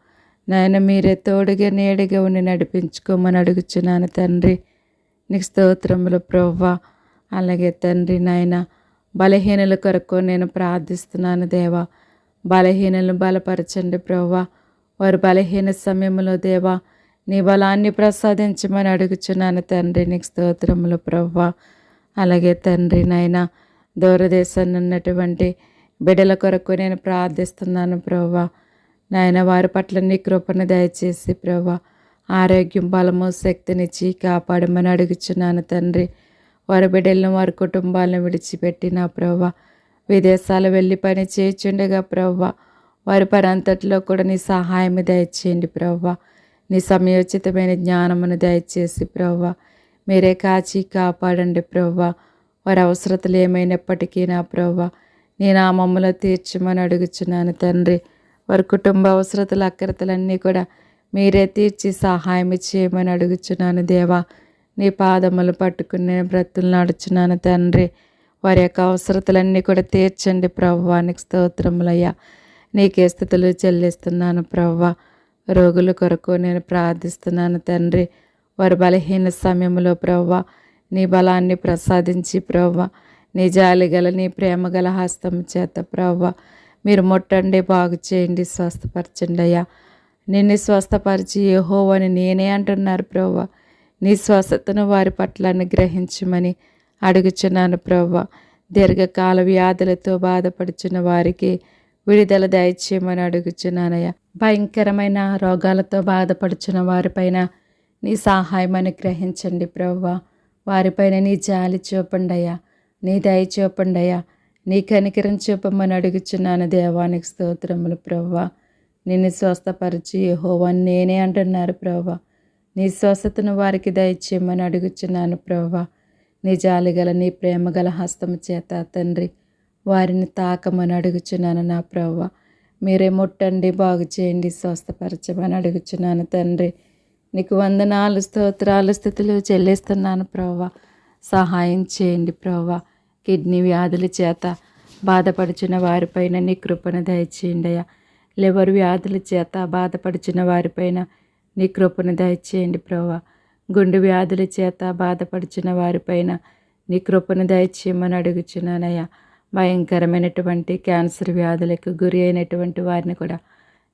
నాయన మీరే తోడుగా నీడగా ఉండి నడిపించుకోమని అడుగుచున్నాను తండ్రి. నీకు స్తోత్రములు ప్రవ్వ. అలాగే తండ్రి నాయన బలహీనుల కొరకు నేను ప్రార్థిస్తున్నాను దేవా. బలహీనులను బలపరచండి ప్రవ్వ. వారు బలహీన సమయంలో దేవా నీ బలాన్ని ప్రసాదించమని అడుగుచున్నాను తండ్రి. నీకు స్తోత్రములు ప్రవ్వ. అలాగే తండ్రి నాయన దూరదేశాన్ని ఉన్నటువంటి బిడ్డల కొరకు నేను ప్రార్థిస్తున్నాను ప్రవ్వ. నాయన వారి పట్ల నీ కృపను దయచేసి ప్రవ్వ ఆరోగ్యం, బలము, శక్తినిచ్చి కాపాడమని అడుగుచున్నాను తండ్రి. వారి బిడ్డలను, వారి కుటుంబాలను విడిచిపెట్టి నా ప్రవ్వ విదేశాలు వెళ్ళి పని చేయుచుండగా ప్రవ్వ వారి పని అంతట్లో కూడా నీ సహాయం దయచేయండి ప్రవ్వ. నీ సమయోచితమైన జ్ఞానమును దయచేసి ప్రవ్వ మీరే కాచి కాపాడండి ప్రభువా. వారి అవసరతలు ఏమైనప్పటికీ నా ప్రభువా నీ నామములో తీర్చమని అడుగుచున్నాను తండ్రి. వారి కుటుంబ అవసరతలు అక్కరతలన్నీ కూడా మీరే తీర్చి సహాయం చేయమని అడుగుచున్నాను దేవా. నీ పాదములు పట్టుకుని నేను బ్రతులు నడుచున్నాను తండ్రి. వారి యొక్క అవసరతలన్నీ కూడా తీర్చండి ప్రభువా. నీకు స్తోత్రములయ్యా. నీకే స్థుతులు చెల్లిస్తున్నాను ప్రభువా. రోగుల కొరకు నేను ప్రార్థిస్తున్నాను తండ్రి. వారి బలహీన సమయంలో ప్రభువా నీ బలాన్ని ప్రసాదించి ప్రభువా నీ జాలి గల నీ ప్రేమ గల హస్తం చేత ప్రభువా మీరు ముట్టండి, బాగు చేయండి, స్వస్థపరచండి అయ్యా. నిన్ను స్వస్థపరిచి యెహోవాని నేనే అంటున్నారు ప్రభువా. నీ స్వస్థతను వారి పట్ల అనుగ్రహించమని అడుగుచున్నాను ప్రభువా. దీర్ఘకాల వ్యాధులతో బాధపడుచున్న వారికి విడుదల దయచేయమని అడుగుచున్నానయ్యా. భయంకరమైన రోగాలతో బాధపడుచున్న వారిపైన నీ సహాయం అనుగ్రహించండి ప్రభువా. వారిపైన నీ జాలి చూపండి అయ్యా, నీ దయ చూపండి అయ్యా, నీ కనికరం చూపమని అడుగుచున్నాను దేవానికి స్తోత్రములు ప్రభువా. నిన్ను స్వస్థపరిచి యెహోవాని నేనే అంటున్నారు ప్రభువా. నీ స్వస్థతను వారికి దయచేయమని అడుగుచున్నాను ప్రభువా. నీ జాలిగల నీ ప్రేమగల హస్తము చేత తండ్రి వారిని తాకమని అడుగుచున్నాను నా ప్రభువా. మీరే ముట్టండి, బాగు చేయండి, స్వస్థపరచమని అడుగుచున్నాను తండ్రి. నీకు వందనాలు, స్తోత్రాలు, స్థుతులు చెల్లిస్తున్నాను ప్రభువా. సహాయం చేయండి ప్రభువా. కిడ్నీ వ్యాధుల చేత బాధపడుచున్న వారిపైన నీ కృపను దయచేయండి అయ్యా. లివర్ వ్యాధుల చేత బాధపడుచున్న వారిపైన నీ కృపను దయచేయండి ప్రభువా. గుండె వ్యాధుల చేత బాధపడుచున్న వారిపైన నీ కృపను దయచేయమని అడుగుచున్నానయ్యా. భయంకరమైనటువంటి క్యాన్సర్ వ్యాధులకు గురి అయినటువంటి వారిని కూడా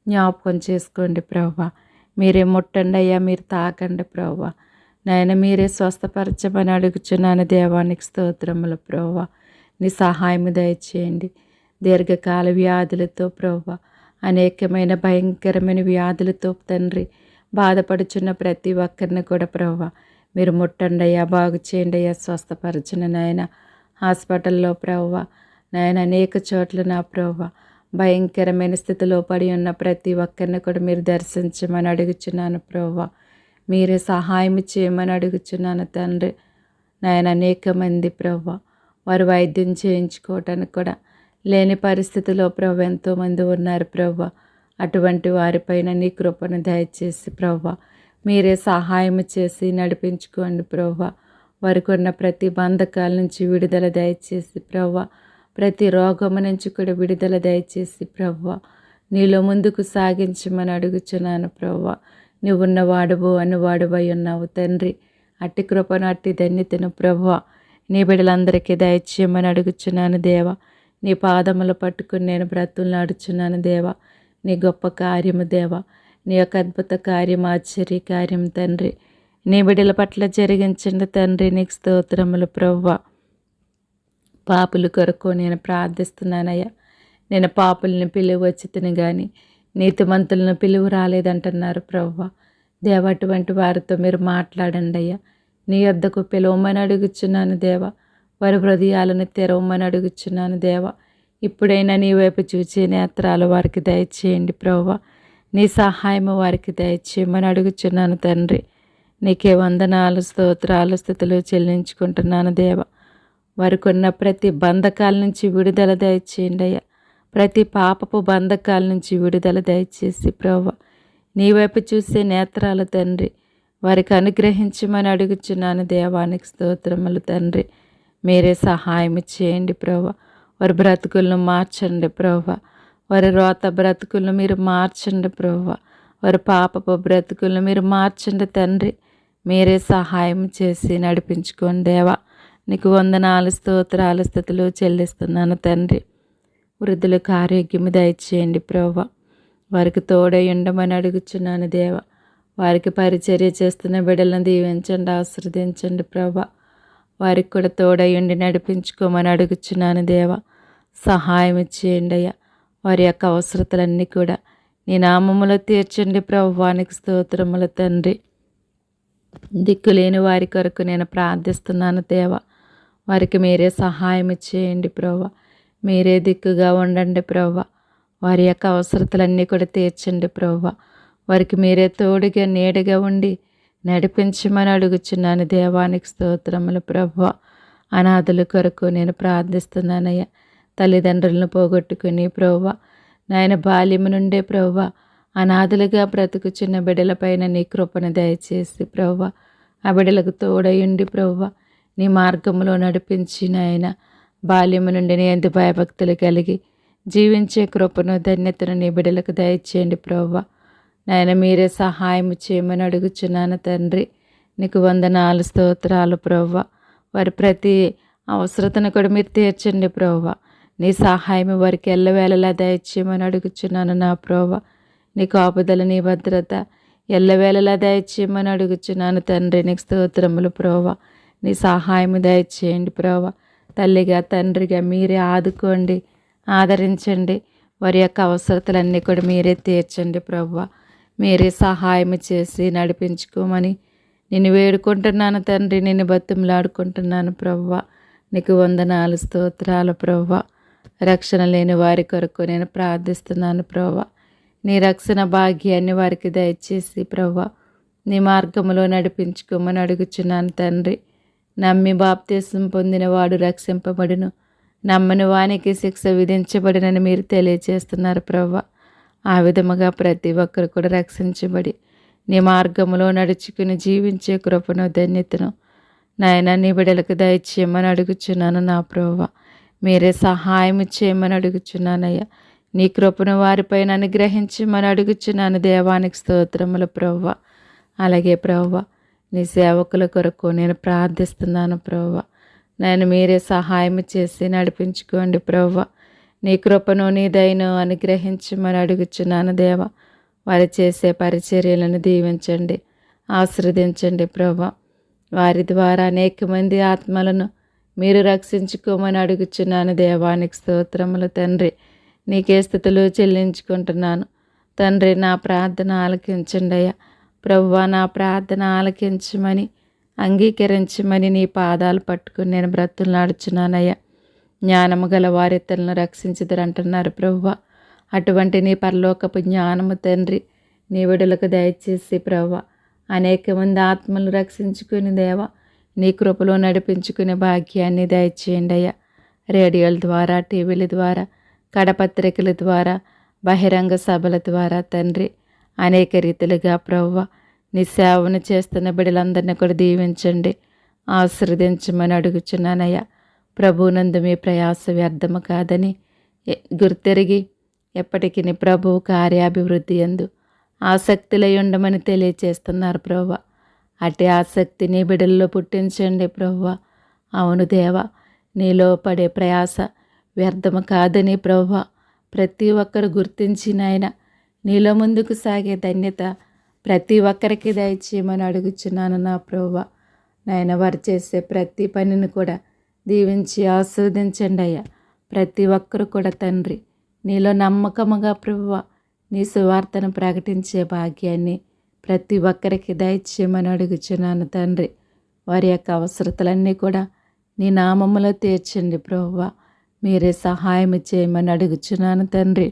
జ్ఞాపకం చేసుకోండి ప్రభువా. మీరే ముట్టండి అయ్యా, మీరు తాకండి ప్రభువా. నాయన మీరే స్వస్థపరచమని అడుగుచున్నాను దేవానికి స్తోత్రములు ప్రభువా. నీ సహాయం దయచేయండి. దీర్ఘకాల వ్యాధులతో ప్రభువా అనేకమైన భయంకరమైన వ్యాధులతో తండ్రి బాధపడుచున్న ప్రతి ఒక్కరిని కూడా ప్రభువా మీరు ముట్టండి అయ్యా, బాగు చేయండి అయ్యా, స్వస్థపరచున నాయన. హాస్పిటల్లో ప్రభువా నాయన అనేక చోట్ల నా ప్రభువా భయంకరమైన స్థితిలో పడి ఉన్న ప్రతి ఒక్కరిని కూడా మీరు దర్శించమని అడుగుచున్నాను ప్రభువా. మీరే సహాయం చేయమని అడుగుచున్నాను తండ్రి. నాయన అనేక మంది ప్రభువా వారు వైద్యం చేయించుకోవటానికి కూడా లేని పరిస్థితిలో ప్రభు ఎంతోమంది ఉన్నారు ప్రభువా. అటువంటి వారిపైన నీ కృపను దయచేసి ప్రభువా మీరే సహాయం చేసి నడిపించుకోండి ప్రభువా. వారికి ఉన్న ప్రతి బంధకాల నుంచి విడుదల దయచేసి ప్రభువా, ప్రతి రోగము నుంచి కూడా విడుదల దయచేసి ప్రభువా నీలో ముందుకు సాగించమని అడుగుచున్నాను ప్రభువా. నువ్వున్నవాడువు అనువాడువై ఉన్నావు తండ్రి. అట్టి కృపను అట్టి ధన్యతను ప్రభువా నీ బిడ్డలందరికీ దయచేయమని అడుగుచున్నాను దేవా. నీ పాదములు పట్టుకుని నేను బ్రతులు నడుచున్నాను దేవా. నీ గొప్ప కార్యము దేవా, నీ యొక్క అద్భుత కార్యం, ఆశ్చర్య కార్యం తండ్రి నీ బిడ్డల పట్ల జరిగించండి తండ్రి. నీకు స్తోత్రములు ప్రభువా. పాపుల కొరకు నేను ప్రార్థిస్తున్నానయ్యా. నేను పాపుల్ని పిలువ వచ్చితిని కానీ నీతిమంతులను పిలువ రాలేదంటున్నారు ప్రభువా. దేవ అటువంటి వారితో మీరు మాట్లాడండి అయ్యా. నీ యొద్దకు పిలవమని అడుగుచున్నాను దేవా. వారి హృదయాలను తెరవమని అడుగుచున్నాను దేవా. ఇప్పుడైనా నీ వైపు చూచే నేత్రాలు వారికి దయచేయండి ప్రభువా. నీ సహాయము వారికి దయచేయమని అడుగుచున్నాను తండ్రి. నీకే వందనాలు, స్తోత్రాలు, స్థుతులు చెల్లించుకుంటున్నాను దేవా. వారికి ఉన్న ప్రతి బంధకాల నుంచి విడుదల దయచేయండి అయ్యా. ప్రతి పాపపు బంధకాల నుంచి విడుదల దయచేసి ప్రభువా నీ వైపు చూసే నేత్రాలు తండ్రి వారికి అనుగ్రహించమని అడుగుచున్నాను దేవానికి స్తోత్రములు తండ్రి. మీరే సహాయం చేయండి ప్రభువా. వారి బ్రతుకులను మార్చండి ప్రభువా. వారి రోత బ్రతుకులను మీరు మార్చండి ప్రభువా. వారి పాపపు బ్రతుకులను మీరు మార్చండి తండ్రి. మీరే సహాయం చేసి నడిపించుకోండి దేవా. నీకు వందనాలు, స్తోత్రాలు, స్థుతులు చెల్లిస్తున్నాను తండ్రి. వృద్ధులకు ఆరోగ్యము దయచేయండి ప్రభువా. వారికి తోడై ఉండమని అడుగుచున్నాను దేవా. వారికి పరిచర్య చేస్తున్న బిడ్డలను దీవించండి, ఆశీర్వదించండి ప్రభువా. వారికి కూడా తోడై ఉండి నడిపించుకోమని అడుగుచున్నాను దేవా. సహాయం చేయండి అయ్యా. వారి యొక్క అవసరతలన్నీ కూడా నీ నామములో తీర్చండి ప్రభువానికి స్తోత్రములు తండ్రి. దిక్కులేని వారి కొరకు నేను ప్రార్థిస్తున్నాను దేవా. వారికి మీరే సహాయం చేయండి ప్రభువా. మీరే దిక్కుగా ఉండండి ప్రభువా. వారి యొక్క అవసరతలన్నీ కూడా తీర్చండి ప్రభువా. వారికి మీరే తోడుగా నీడగా ఉండి నడిపించమని అడుగుచున్నాను. దేవానికి స్తోత్రములు ప్రభువా. అనాథుల కొరకు నేను ప్రార్థిస్తున్నానయ్యా. తల్లిదండ్రులను పోగొట్టుకుని ప్రభువా, నాయన బాల్యము నుండే ప్రభువా అనాథులుగా బ్రతుకుచున్న బిడ్డలపైన నీ కృపను దయచేసి ప్రభువా, ఆ బిడ్డలకు తోడయుండి ప్రభువా నీ మార్గంలో నడిపించి నాయన బాల్యము నుండి నీ యందు భయభక్తులు కలిగి జీవించే కృపను ధన్యతను నీ బిడ్డలకు దయచేయండి ప్రభువా. నాయన మీరే సహాయం చేయమని అడుగుచున్నాను తండ్రి. నీకు వందనాలు స్తోత్రాలు ప్రభువా. వారి ప్రతి అవసరతను కూడా మీరు తీర్చండి ప్రభువా. నీ సహాయం వారికి ఎల్లవేళలా దయచేయమని అడుగుచున్నాను నా ప్రభువా. నీ కాపుదల నీ భద్రత ఎల్లవేళలా దయచేయమని అడుగుచున్నాను తండ్రి. నీకు స్తోత్రములు ప్రభువా. నీ సహాయం దయచేయండి ప్రభువా. తల్లిగా తండ్రిగా మీరే ఆదుకోండి, ఆదరించండి. వారి యొక్క అవసరతలన్నీ కూడా మీరే తీర్చండి ప్రభువా. మీరే సహాయం చేసి నడిపించుకోమని నిన్ను వేడుకుంటున్నాను తండ్రి. నిన్ను బతిమలాడుకుంటున్నాను ప్రభువా. నీకు వందనాలు స్తోత్రాలు ప్రభువా. రక్షణ లేని వారి కొరకు నేను ప్రార్థిస్తున్నాను ప్రభువా. నీ రక్షణ భాగ్యాన్ని వారికి దయచేసి ప్రభువా నీ మార్గములో నడిపించుకోమని అడుగుచున్నాను తండ్రి. నమ్మి బాప్తీసం పొందిన వాడు రక్షింపబడును, నమ్మని వానికి శిక్ష విధించబడినని మీరు తెలియచేస్తున్నారు ప్రభువా. ఆ విధముగా ప్రతి ఒక్కరు కూడా రక్షించబడి నీ మార్గములో నడుచుకుని జీవించే కృపను ధన్యతను నాయన నీ బిడ్డలకు దయచేయమని అడుగుచున్నాను నా ప్రభువా. మీరే సహాయం చేయమని అడుగుచున్నానయ్యా. నీ కృపను వారిపైన అనుగ్రహించమని అడుగుచున్నాను. దేవానికి స్తోత్రములు ప్రభువా. అలాగే ప్రభువా నీ సేవకుల కొరకు నేను ప్రార్థిస్తున్నాను ప్రభువా. నేను మీరే సహాయం చేసి నడిపించుకోండి ప్రభువా. నీ కృపను నీ దయను అనుగ్రహించమని అడుగుచున్నాను దేవా. వారు చేసే పరిచర్యలను దీవించండి, ఆశీర్వదించండి ప్రభువా. వారి ద్వారా అనేక మంది ఆత్మలను మీరు రక్షించుకోమని అడుగుచున్నాను. దేవానికి స్తోత్రములు తండ్రి. నీకే స్తుతులు చెల్లించుకుంటున్నాను తండ్రి. నా ప్రార్థన ఆలకించండి అయ్యా ప్రభువా. నా ప్రార్థన ఆలకించమని అంగీకరించమని నీ పాదాలు పట్టుకుని నేను బ్రతులాడుచున్నానయ్యా. జ్ఞానము గల వారి తలను రక్షించుదురు అంటున్నారు ప్రభువా. అటువంటి నీ పరలోకపు జ్ఞానము తండ్రి నీ విడులకు దయచేసి ప్రభువా అనేక మంది ఆత్మలు రక్షించుకుని దేవా నీ కృపలో నడిపించుకునే భాగ్యాన్ని దయచేయండి అయ్యా. రేడియోల ద్వారా, టీవీల ద్వారా, కడపత్రికల ద్వారా, బహిరంగ సభల ద్వారా తండ్రి అనేక రీతిలుగా ప్రభువా నీ సేవను చేస్తున్న బిడ్డలందరినీ కూడా దీవించండి, ఆశీర్వదించమని అడుగుచున్నానయ్యా. ప్రభువునందు మీ ప్రయాస వ్యర్థము కాదని గుర్తెరిగి ఎప్పటికీ నీ ప్రభువు కార్యాభివృద్ధి యందు ఆసక్తిలై ఉండమని తెలియచేస్తున్నారు ప్రభువా. అట్టి ఆసక్తి నీ బిడ్డల్లో పుట్టించండి ప్రభువా. అవును దేవా, నీలో పడే ప్రయాస వ్యర్థము కాదని ప్రభువా ప్రతి ఒక్కరు గుర్తించి నాయన నీలో ముందుకు సాగే ధన్యత ప్రతి ఒక్కరికి దయచేయమని అడుగుచున్నాను నా ప్రభువా. నాయన వారు చేసే ప్రతి పనిని కూడా దీవించి ఆస్వాదించండి అయ్యా. ప్రతి ఒక్కరు కూడా తండ్రి నీలో నమ్మకముగా ప్రభువా నీ సువార్తను ప్రకటించే భాగ్యాన్ని ప్రతి ఒక్కరికి దయచేయమని అడుగుచున్నాను తండ్రి. వారి యొక్క అవసరతలన్నీ కూడా నీ నామములో తీర్చండి ప్రభువా. మీరే సహాయం చేయమని అడుగుచున్నాను తండ్రి.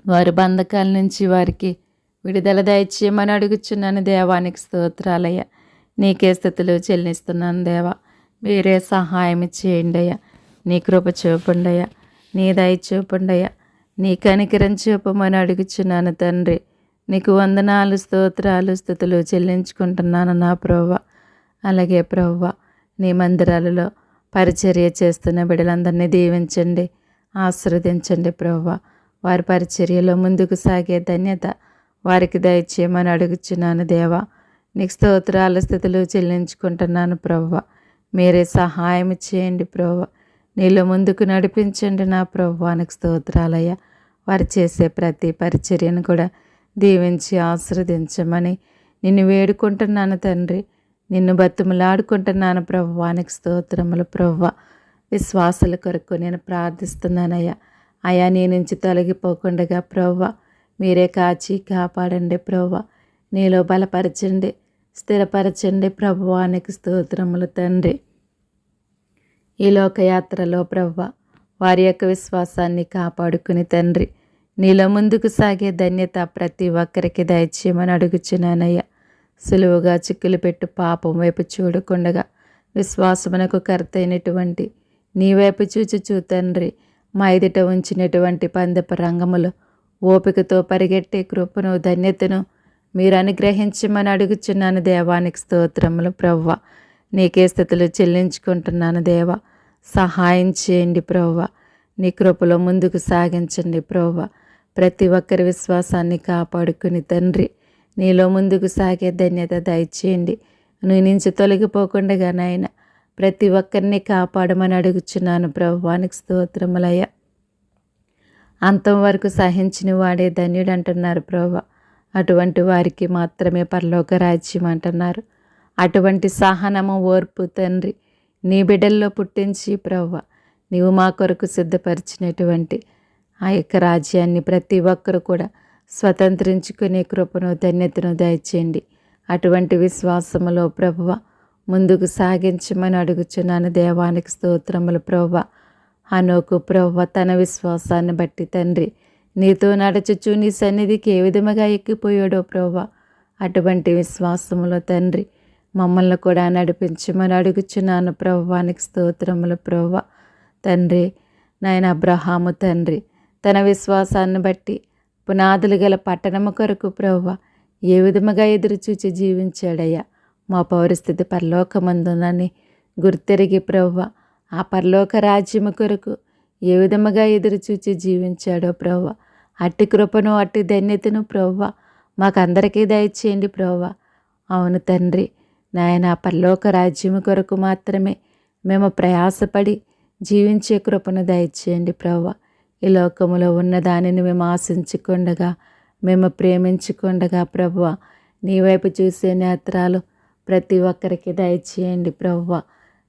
వారి బంధకాల నుంచి వారికి విడుదల దయచేయమని అడుగుచున్నాను. దేవానికి స్తోత్రాలయ్యా. నీకే స్తుతులు చెల్లిస్తున్నాను దేవా. మీరే సహాయం చేయండి అయ్యా. నీ కృప చూపండి అయ్యా. నీ దయ చూపండి అయ్యా. నీ కనికరం చూపమని అడుగుచున్నాను తండ్రి. నీకు వందనాలు, స్తోత్రాలు, స్తుతులు చెల్లించుకుంటున్నాను నా ప్రభువా. అలాగే ప్రభువా నీ మందిరాలలో పరిచర్య చేస్తున్న బిడ్డలందరినీ దీవించండి, ఆశీర్వదించండి ప్రభువా. వారి పరిచర్యలో ముందుకు సాగే ధన్యత వారికి దయచేయమని అడుగుచున్నాను దేవా. నీకు స్తోత్రాలు, స్తుతులు చెల్లించుకుంటున్నాను ప్రభువా. మీరే సహాయం చేయండి ప్రభువా. నీలో ముందుకు నడిపించండి నా ప్రభువానికి స్తోత్రాలయ్యా. వారు చేసే ప్రతి పరిచర్యను కూడా దీవించి ఆశీర్వదించమని నిన్ను వేడుకుంటున్నాను తండ్రి. నిన్ను బతిమలాడుకుంటున్నాను ప్రభువానికి స్తోత్రములు ప్రభువా. విశ్వాసుల కొరకు నేను ప్రార్థిస్తున్నానయ్యా. అయా నీ నుంచి తొలగిపోకుండా ప్రభువా మీరే కాచి కాపాడండి ప్రభువా. నీలో బలపరచండి, స్థిరపరచండి ప్రభువానికి స్తోత్రములు తండ్రి. ఈ లోకయాత్రలో ప్రభువా వారి యొక్క విశ్వాసాన్ని కాపాడుకుని తండ్రి నీలో ముందుకు సాగే ధన్యత ప్రతి ఒక్కరికి దయచేయమని అడుగుచున్నానయ్యా. సులువుగా చిక్కులు పెట్టు పాపం వైపు చూడకుండగా విశ్వాసమునకు కర్త అయినటువంటి నీ వైపు చూచుచూ తండ్రి మా ఎదుట ఉంచినటువంటి పందెపు రంగములు ఓపికతో పరిగెట్టే కృపను ధన్యతను మీరు అనుగ్రహించమని అడుగుచున్నాను. దేవానికి స్తోత్రములు ప్రవ్వ. నీకే స్థితులు చెల్లించుకుంటున్నాను దేవా. సహాయం చేయండి ప్రవ్వ. నీ కృపలో ముందుకు సాగించండి ప్రవ్వ. ప్రతి ఒక్కరి విశ్వాసాన్ని కాపాడుకుని తండ్రి నీలో ముందుకు సాగే ధన్యత దయచేయండి. నీ నుంచి తొలగిపోకుండా నాయన ప్రతి ఒక్కరిని కాపాడమని అడుగుచున్నాను ప్రభువానికి స్తోత్రములయ్య. అంతం వరకు సహించిన వాడే ధన్యుడు అంటున్నారు ప్రభు. అటువంటి వారికి మాత్రమే పరలోక రాజ్యం అంటున్నారు. అటువంటి సహనము ఓర్పు తండ్రి నీ బిడ్డల్లో పుట్టించి ప్రభు నీవు మా కొరకు సిద్ధపరిచినటువంటి ఆ యొక్క రాజ్యాన్ని ప్రతి ఒక్కరు కూడా స్వతంత్రించుకునే కృపను ధన్యతను దయచేయండి. అటువంటి విశ్వాసములో ప్రభువ ముందుకు సాగించమని అడుగుచున్నాను. దేవానికి స్తోత్రములు ప్రభువ. హనోకు ప్రభువ తన విశ్వాసాన్ని బట్టి తండ్రి నీతో నడుచుచు నీ సన్నిధికి ఏ విధముగా ఎక్కిపోయాడో ప్రభువ అటువంటి విశ్వాసములో తండ్రి మమ్మల్ని కూడా నడిపించమని అడుగుచున్నాను. ప్రభువానికి స్తోత్రములు ప్రభువ. తండ్రి నాయన అబ్రహాము తండ్రి తన విశ్వాసాన్ని బట్టి పునాదులు గల పట్టణము కొరకు ప్రభువ ఏ విధముగా ఎదురుచూచి జీవించాడయ్యా. మా పౌరస్థితి పరలోకమందునని గుర్తెరిగి ప్రభువ ఆ పరలోక రాజ్యము కొరకు ఏ విధముగా ఎదురుచూచి జీవించాడో ప్రభువ అట్టి కృపను అట్టి ధన్యతను ప్రభువ మాకందరికీ దయచేయండి ప్రభువ. అవును తండ్రి నాయన పరలోక రాజ్యము కొరకు మాత్రమే మేము ప్రయాసపడి జీవించే కృపను దయచేయండి ప్రభువ. ఈ లోకములో ఉన్న దానిని మేము ఆశించకుండగా మేము ప్రేమించకుండగా ప్రభువ నీ వైపు చూసే నేత్రాలు ప్రతి ఒక్కరికి దయచేయండి ప్రభువ.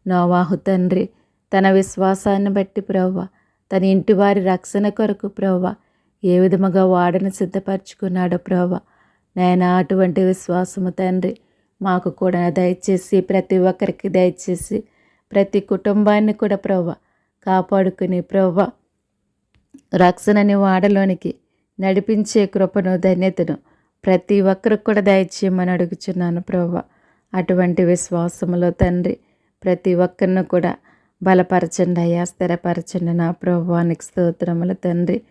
నోవాహు తండ్రి తన విశ్వాసాన్ని బట్టి ప్రభువ తన ఇంటి వారి రక్షణ కొరకు ప్రభువ ఏ విధముగా వాడను సిద్ధపరచుకున్నాడో ప్రభువ నాయన అటువంటి విశ్వాసము తండ్రి మాకు కూడా దయచేసి ప్రతి ఒక్కరికి దయచేసి ప్రతి కుటుంబాన్ని కూడా ప్రభువ కాపాడుకుని ప్రభువ రక్షణని వాడలోనికి నడిపించే కృపను ధన్యతను ప్రతి ఒక్కరికి కూడా దయచేయమని అడుగుచున్నాను ప్రభువ. అటువంటి విశ్వాసములో తండ్రి ప్రతి ఒక్కరిని కూడా బలపరచండి అయ్యా, స్థిరపరచండి నా ప్రభువానికి స్తోత్రములు తండ్రి.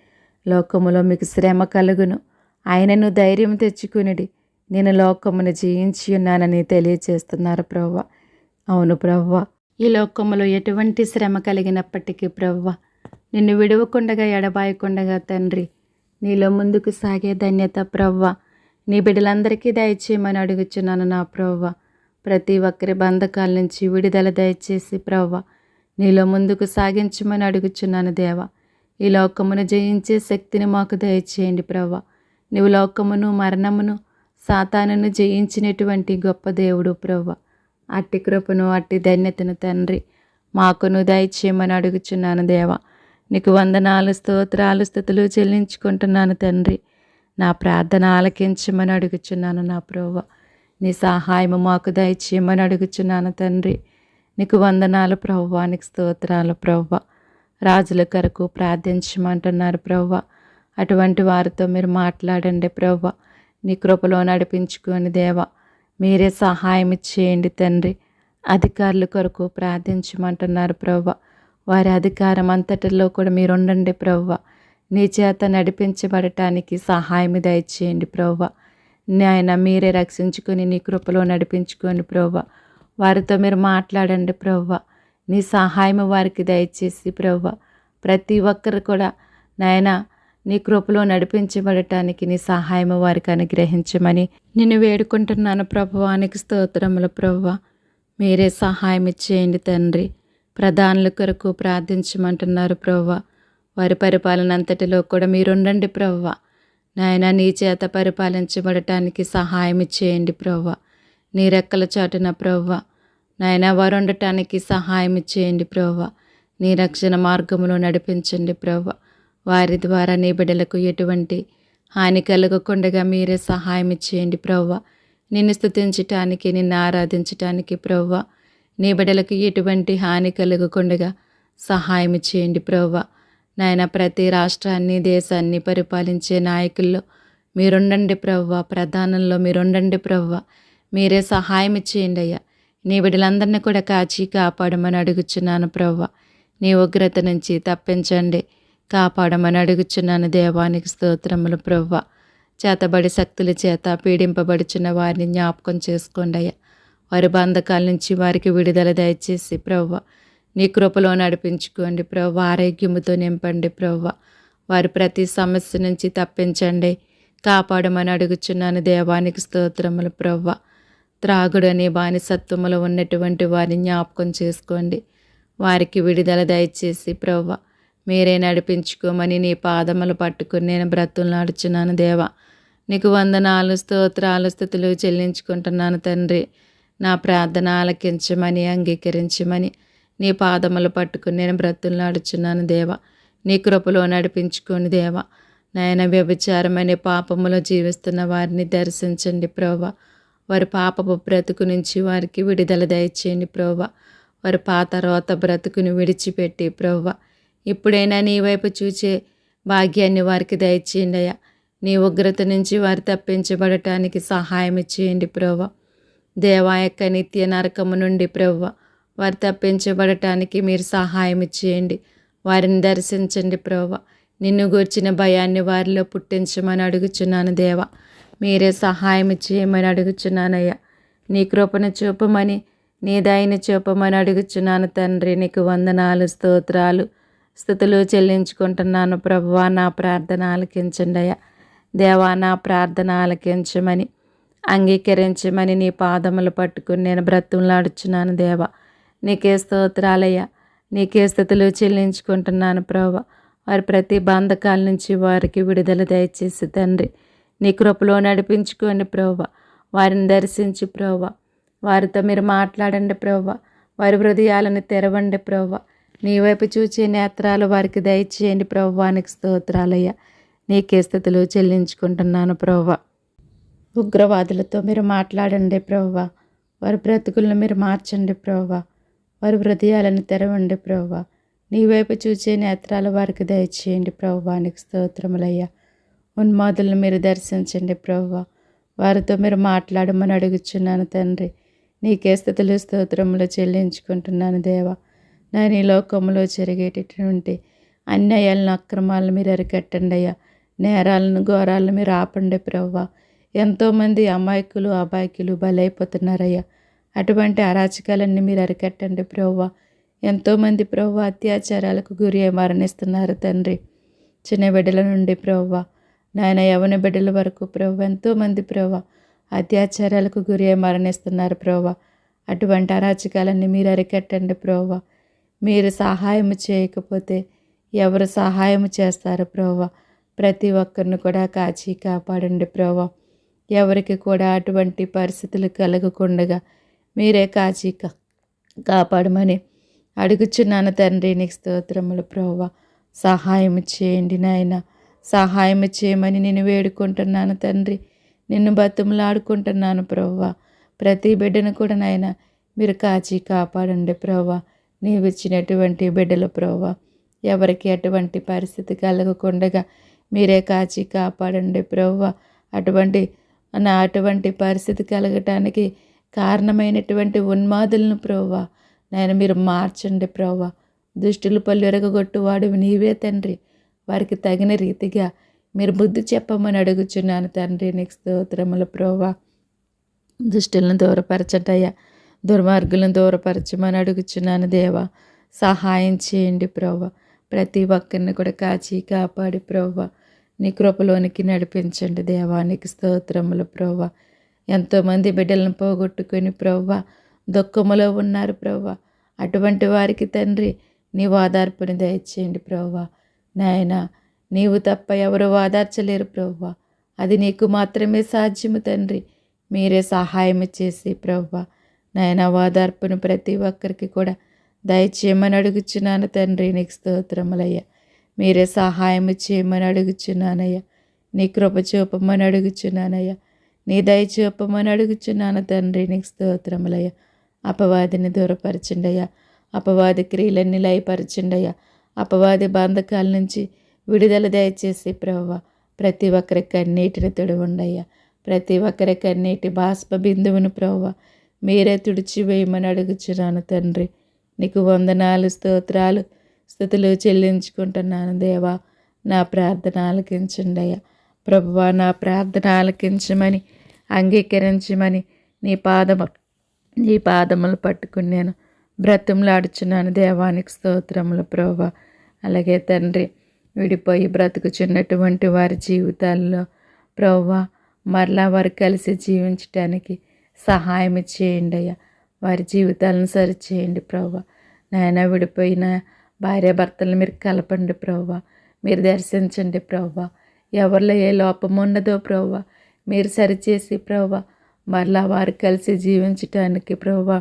లోకములో మీకు శ్రమ కలుగును, ఆయనను ధైర్యం తెచ్చుకునిడి, నేను లోకమును జయించి ఉన్నానని తెలియచేస్తున్నారు ప్రభువ. అవును ప్రభువ, ఈ లోకములో ఎటువంటి శ్రమ కలిగినప్పటికీ ప్రభువ నిన్ను విడవకుండగా ఎడబాయకుండగా తండ్రి నీలో ముందుకు సాగే ధన్యత ప్రభువ నీ బిడ్డలందరికీ దయచేయమని అడుగుచున్నాను నా ప్రభువ. ప్రతి ఒక్కరి బంధకాల నుంచి విడుదల దయచేసి ప్రభువ నీలో ముందుకు సాగించమని అడుగుచున్నాను దేవా. ఈ లోకమును జయించే శక్తిని మాకు దయచేయండి ప్రభువ. నీవు లోకమును మరణమును సాతానును జయించినటువంటి గొప్ప దేవుడు ప్రభువ. అట్టి కృపను అట్టి ధన్యతను తండ్రి మాకును దయచేయమని అడుగుచున్నాను దేవా. నీకు వందనాలు స్తోత్రాలు స్తుతులు చెల్లించుకుంటున్నాను తండ్రి. నా ప్రార్థన ఆలకించమని అడుగుచున్నాను నా ప్రభువ. నీ సహాయము మాకు దయచేయమని అడుగుచున్నాను తండ్రి. నీకు వందనాలు ప్రభువా, నీకు స్తోత్రాలు ప్రభువ. రాజుల కొరకు ప్రార్థించమంటున్నారు ప్రభువ. అటువంటి వారితో మీరు మాట్లాడండి ప్రభువ. నీ కృపలో నడిపించుకొని దేవా మీరే సహాయం చేయండి తండ్రి. అధికారుల కొరకు ప్రార్థించమంటున్నారు ప్రభువ. వారి అధికారం అంతటిలో కూడా మీరు ఉండండి ప్రభువ. నీ చేత నడిపించబడటానికి సహాయం దయచేయండి ప్రభువ. నాయన మీరే రక్షించుకొని నీ కృపలో నడిపించుకొని ప్రభువ. వారితో మీరు మాట్లాడండి ప్రభువ. నీ సహాయం వారికి దయచేసి ప్రభువ ప్రతి ఒక్కరు కూడా నాయన నీ కృపలో నడిపించబడటానికి నీ సహాయం వారికి అనుగ్రహించమని నిన్ను వేడుకుంటున్నాను ప్రభువానికి స్తోత్రములు ప్రభువ. మీరే సహాయం చేయండి తండ్రి. ప్రధానుల కొరకు ప్రార్థించమంటున్నారు ప్రభువ. వారి పరిపాలన అంతటిలో కూడా మీరుండండి ప్రభువ. నాయన నీ చేత పరిపాలించబడటానికి సహాయం చేయండి ప్రభువ. నీ రెక్కల చాటున ప్రభువ నాయన వారు ఉండటానికి సహాయం చేయండి ప్రభువ. నీ రక్షణ మార్గంలో నడిపించండి ప్రభువ. వారి ద్వారా నీ బిడ్డలకు ఎటువంటి హాని కలగకుండా మీరే సహాయం చేయండి ప్రభువ. నిన్ను స్తుతించటానికి నిన్ను ఆరాధించటానికి ప్రభువ నీ బిడ్డలకు ఎటువంటి హాని కలగకుండా సహాయం చేయండి ప్రభువ. నాయన ప్రతి రాష్ట్రాన్ని దేశాన్ని పరిపాలించే నాయకుల్లో మీరుండండి ప్రభువ. ప్రధానంలో మీరుండండి ప్రభువ. మీరే సహాయం చేయండి అయ్యా. నీ బిడ్డలందరినీ కూడా కాచి కాపాడమని అడుగుచున్నాను ప్రవ్వ. నీ ఉగ్రత నుంచి తప్పించండి, కాపాడమని అడుగుచున్నాను. దేవానికి స్తోత్రములు ప్రవ్వ. చేతబడి శక్తుల చేత పీడింపబడుచున్న వారిని జ్ఞాపకం చేసుకోండి అయ్యా. వారి బంధకాల నుంచి వారికి విడుదల దయచేసి ప్రవ్వ నీ కృపలో నడిపించుకోండి ప్రవ్వ. ఆరోగ్యముతో నింపండి ప్రవ్వ. వారి ప్రతి సమస్య నుంచి తప్పించండి, కాపాడమని అడుగుచున్నాను. దేవానికి స్తోత్రములు ప్రవ్వ. త్రాగుడని బానిసత్వములో ఉన్నటువంటి వారిని జ్ఞాపకం చేసుకోండి. వారికి విడుదల దయచేసి ప్రవ్వ మీరే నడిపించుకోమని నీ పాదములు పట్టుకుని నేను బ్రతులాడుచున్నాను. దేవా నీకు వందనాలు, స్తోత్రాలు, స్తుతులు చెల్లించుకుంటున్నాను తండ్రి. నా ప్రార్థన ఆలకించమని, అంగీకరించమని నీ పాదములు పట్టుకుని నేను బ్రతులాడుచున్నాను. దేవా నీ కృపలో నడిపించుకోండి. దేవా నాయన వ్యభిచారమనే పాపములో జీవిస్తున్న వారిని దర్శించండి ప్రోవా. వారి పాపపు బ్రతుకు నుంచి వారికి విడుదల దయచేయండి ప్రోవా. వారి పాత రోత బ్రతుకుని విడిచిపెట్టి ప్రోవా ఇప్పుడైనా నీ వైపు చూచే భాగ్యాన్ని వారికి దయచేయండి అయ్యా. నీ ఉగ్రత నుంచి వారు తప్పించబడటానికి సహాయం చేయండి ప్రోవా. దేవా యొక్క నిత్య నరకము నుండి ప్రోవా వారు తప్పించబడటానికి మీరు సహాయం చేయండి. వారిని దర్శించండి ప్రోవా. నిన్ను గూర్చిన భయాన్ని వారిలో పుట్టించమని అడుగుచున్నాను. దేవా మీరే సహాయం చేయమని అడుగుచున్నానయ్యా. నీ కృపను చూపమని, నీ దయని చూపమని అడుగుచున్నాను తండ్రి. నీకు వందనాలు, స్తోత్రాలు, స్తుతులు చెల్లించుకుంటున్నాను ప్రభువా. నా ప్రార్థన ఆలకించండి అయ్యా. దేవా నా ప్రార్థన ఆలకించమని, అంగీకరించమని నీ పాదములు పట్టుకుని నేను బ్రతులాడుచున్నాను. దేవా నీకే స్తోత్రాలయ్యా. నీకే స్తుతులు చెల్లించుకుంటున్నాను ప్రభువా. వారి ప్రతి బంధకాల నుంచి వారికి విడుదల దయచేసి తండ్రి నీ కృపలో నడిపించుకోండి ప్రభువా. వారిని దర్శించి ప్రభువా వారితో మీరు మాట్లాడండి ప్రభువా. వారి హృదయాలను తెరవండి ప్రభువా. నీ వైపు చూచే నేత్రాలు వారికి దయచేయండి ప్రభువానికి స్తోత్రాలయ్యా. నీకే స్తుతులు చెల్లించుకుంటున్నాను ప్రభువా. ఉగ్రవాదులతో మీరు మాట్లాడండి ప్రభువా. వారి బ్రతుకులను మీరు మార్చండి ప్రభువా. వారి హృదయాలను తెరవండి ప్రభువా. నీ వైపు చూచే నేత్రాలు వారికి దయచేయండి ప్రభువానికి స్తోత్రములయ్యా. ఉన్మాదులను మీరు దర్శించండి ప్రభువా. వారితో మీరు మాట్లాడమని అడుగుచున్నాను తండ్రి. నీకే స్తుతులు స్తోత్రములు చెల్లించుకుంటున్నాను దేవా. నేను ఈ లోకంలో జరిగేటటువంటి అన్యాయాలను, అక్రమాలను మీరు అరికట్టండి అయ్యా. నేరాలను, ఘోరాలను మీరు ఆపండి ప్రభువా. ఎంతోమంది అమాయకులు, అబాయకులు బలైపోతున్నారయ్యా. అటువంటి అరాచకాలన్నీ మీరు అరికట్టండి ప్రభువా. ఎంతోమంది ప్రభువా అత్యాచారాలకు గురి అయి మరణిస్తున్నారు తండ్రి. చిన్న బిడ్డల నుండి ప్రభువా నాయన యవన బిడ్డల వరకు ప్రభువా ఎంతోమంది ప్రభువా అత్యాచారాలకు గురి అయి మరణిస్తున్నారు ప్రభువా. అటువంటి అరాచకాలన్నీ మీరు అరికట్టండి ప్రభువా. మీరు సహాయం చేయకపోతే ఎవరు సహాయం చేస్తారు ప్రభువా. ప్రతి ఒక్కరిని కూడా కాచి కాపాడండి ప్రభువా. ఎవరికి కూడా అటువంటి పరిస్థితులు కలగకుండా మీరే కాచి కాపాడమని అడుగుచున్నాను తండ్రి. నీకు స్తోత్రములు ప్రభువా. సహాయం చేయండి నాయన. సహాయం చేయమని నేను వేడుకుంటున్నాను తండ్రి. నిన్ను బతుములాడుకుంటున్నాను ప్రభువా. ప్రతి బిడ్డను కూడా నాయన మీరు కాచి కాపాడండి ప్రభువా. నీవు ఇచ్చినటువంటి బిడ్డలు ప్రభువా ఎవరికి అటువంటి పరిస్థితి కలగకుండా మీరే కాచి కాపాడండి ప్రభువా. అటువంటి పరిస్థితి కలగటానికి కారణమైనటువంటి ఉన్మాదులను ప్రభువా నాయన మీరు మార్చండి ప్రభువా. దుష్టులు పళ్ళు ఎరగొట్టువాడు నీవే తండ్రి. వారికి తగిన రీతిగా మీరు బుద్ధి చెప్పమని అడుగుచున్నాను తండ్రి. నీకు స్తోత్రములు ప్రభువా. దుష్టులను దూరపరచటయ్యా, దుర్మార్గులను దూరపరచమని అడుగుచున్నాను దేవా. సహాయం చేయండి ప్రభువా. ప్రతి ఒక్కరిని కూడా కాచి కాపాడి ప్రభువా నీ కృపలోనికి నడిపించండి దేవా. నీకు స్తోత్రములు ప్రభువా. ఎంతోమంది బిడ్డలను పోగొట్టుకొని ప్రభువా దుఃఖములో ఉన్నారు ప్రభువా. అటువంటి వారికి తండ్రి నీ ఓదార్పుని దయచేయండి ప్రభువా. నాయన నీవు తప్ప ఎవరు ఓదార్చలేరు ప్రభువా. అది నీకు మాత్రమే సాధ్యము తండ్రి. మీరే సహాయం చేసి ప్రభువా నాయన ఓదార్పును ప్రతి ఒక్కరికి కూడా దయచేయమని అడుగుచున్నాను తండ్రి. నీకు స్తోత్రములయ్యా. మీరే సహాయం చేయమని అడుగుచున్నానయ్యా. నీ కృప చూపమని అడుగుచున్నానయ్యా. నీ దయ చూపమని అడుగుచున్నాను తండ్రి. నీకు స్తోత్రములయ్యా. అపవాదిని దూరపరచండి అయ్యా. అపవాది క్రియలన్నీ లయపరచండి అయ్యా. అపవాది బంధకాల నుంచి విడుదల దయచేసి ప్రభువా ప్రతి ఒక్కరి కన్నీటిని తొడవండి అయ్యా. ప్రతి ఒక్కరి కన్నీటి బాష్ప బిందువును ప్రభువా మీరే తుడిచివేయమని అడుగుచున్నాను తండ్రి. నీకు వందనాలు, స్తోత్రాలు, స్తుతులు చెల్లించుకుంటున్నాను దేవా. నా ప్రార్థన ఆలకించండి అయ్యా. ప్రభువా నా ప్రార్థన ఆలకించమని, అంగీకరించమని నీ పాదములు పట్టుకుని నేను బ్రతిమలాడుచున్నాను దేవానికి స్తోత్రములు ప్రభువా. అలాగే తండ్రి, విడిపోయి బ్రతుకుచున్నటువంటి వారి జీవితాల్లో ప్రభువా మరలా వారు కలిసి జీవించటానికి సహాయం చేయండి అయ్యా. వారి జీవితాలను సరిచేయండి ప్రభువా. నాయన విడిపోయిన భార్యాభర్తలను మీరు కలపండి ప్రభువా. మీరు దర్శించండి ప్రభువా. ఎవరిలో ఏ లోపం ఉన్నదో ప్రభువా మీరు సరిచేసి ప్రభువా మరలా వారు కలిసి జీవించటానికి ప్రభువా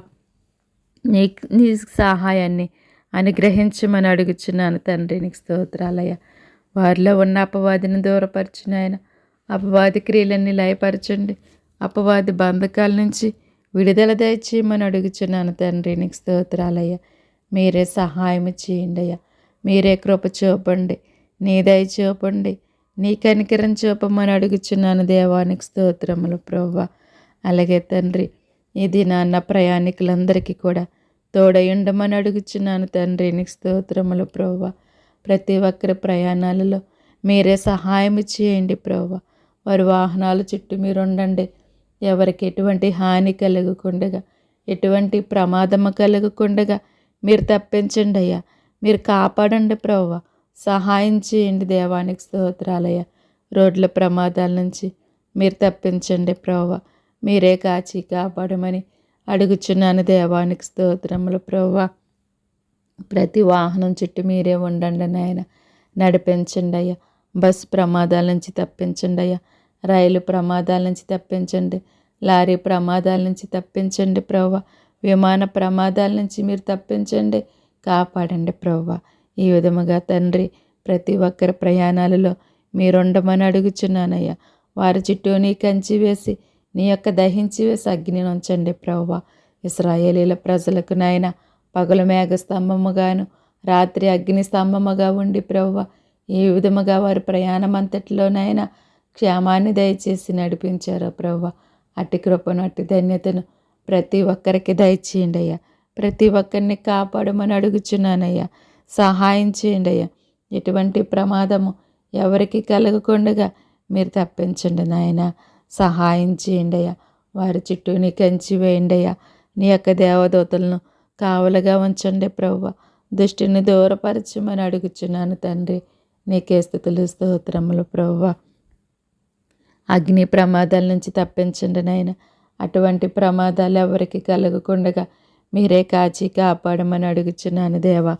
నీ సహాయాన్ని అనుగ్రహించమని అడుగుచున్నాను తండ్రి. నీకు స్తోత్రాలయ్యా. వారిలో ఉన్న అపవాదిని దూరపరచిన ఆయన అపవాది క్రియలన్నీ లయపరచండి. అపవాది బంధకాల నుంచి విడుదల దయచేయమని అడుగుచున్నాను తండ్రి. నీకు స్తోత్రాలయ్యా. మీరే సహాయం చేయండి అయ్యా. మీరే కృప చూపండి, నీ దయ చూపండి, నీ కనికరం చూపమని అడుగుచున్నాను దేవానికి స్తోత్రములు ప్రభువా. అలాగే తండ్రి, ఇది నాన్న ప్రయాణికులందరికీ కూడా తోడయుండమని అడుగుచున్నాను తండ్రి. నీకు స్తోత్రములు ప్రభువా. ప్రతి ఒక్కరి ప్రయాణాలలో మీరే సహాయం చేయండి ప్రభువా. వారి వాహనాల చుట్టూ మీరు ఉండండి. ఎవరికి ఎటువంటి హాని కలగకుండగా, ఎటువంటి ప్రమాదము కలగకుండగా మీరు తప్పించండి అయ్యా. మీరు కాపాడండి ప్రభువా. సహాయం చేయండి దేవానికి స్తోత్రాలయ్యా. రోడ్ల ప్రమాదాల నుంచి మీరు తప్పించండి ప్రభువా. మీరే కాచి కాపాడమని అడుగుచున్నాను దేవానికి స్తోత్రములు ప్రభువా. ప్రతి వాహనం చుట్టూ మీరే ఉండండి నాయన. నడిపించండి అయ్యా. బస్సు ప్రమాదాల నుంచి తప్పించండి అయ్యా. రైలు ప్రమాదాల నుంచి తప్పించండి. లారీ ప్రమాదాల నుంచి తప్పించండి ప్రభువా. విమాన ప్రమాదాల నుంచి మీరు తప్పించండి, కాపాడండి ప్రభువా. ఈ విధముగా తండ్రి ప్రతి ఒక్కరి ప్రయాణాలలో మీరుండమని అడుగుచున్నానయ్యా. వారి చుట్టూ నీ కంచి వేసి, నీ యొక్క దహించి వేసి అగ్నిని ఉంచండి ప్రభువా. ఇశ్రాయేలీల ప్రజలకు నాయన పగలు మేఘ స్తంభముగాను, రాత్రి అగ్ని స్తంభముగా ఉండి ప్రభువా ఏ విధముగా వారి ప్రయాణం అంతటిలోనైనా క్షేమాన్ని దయచేసి నడిపించారో ప్రభువా. అట్టి కృపను, అట్టి ధన్యతను ప్రతి ఒక్కరికి దయచేయండి అయ్యా. ప్రతి ఒక్కరిని కాపాడమని అడుగుచున్నానయ్యా. సహాయం చేయండి అయ్యా. ఎటువంటి ప్రమాదము ఎవరికి కలగకుండగా మీరు తప్పించండి నాయన. సహాయం చేయండి అయ్యా. వారి చుట్టూ నీ కంచి వేయండి అయ్యా. నీ యొక్క దేవదూతలను కావలుగా ఉంచండి ప్రభువా. దుష్టిని దూరపరచమని అడుగుచున్నాను తండ్రి. నీకే స్తుతులు, స్తోత్రములు ప్రభువా. అగ్ని ప్రమాదాల నుంచి తప్పించండి నాయన. అటువంటి ప్రమాదాలు ఎవరికి కలగకుండగా మీరే కాచి కాపాడమని అడుగుచున్నాను దేవా.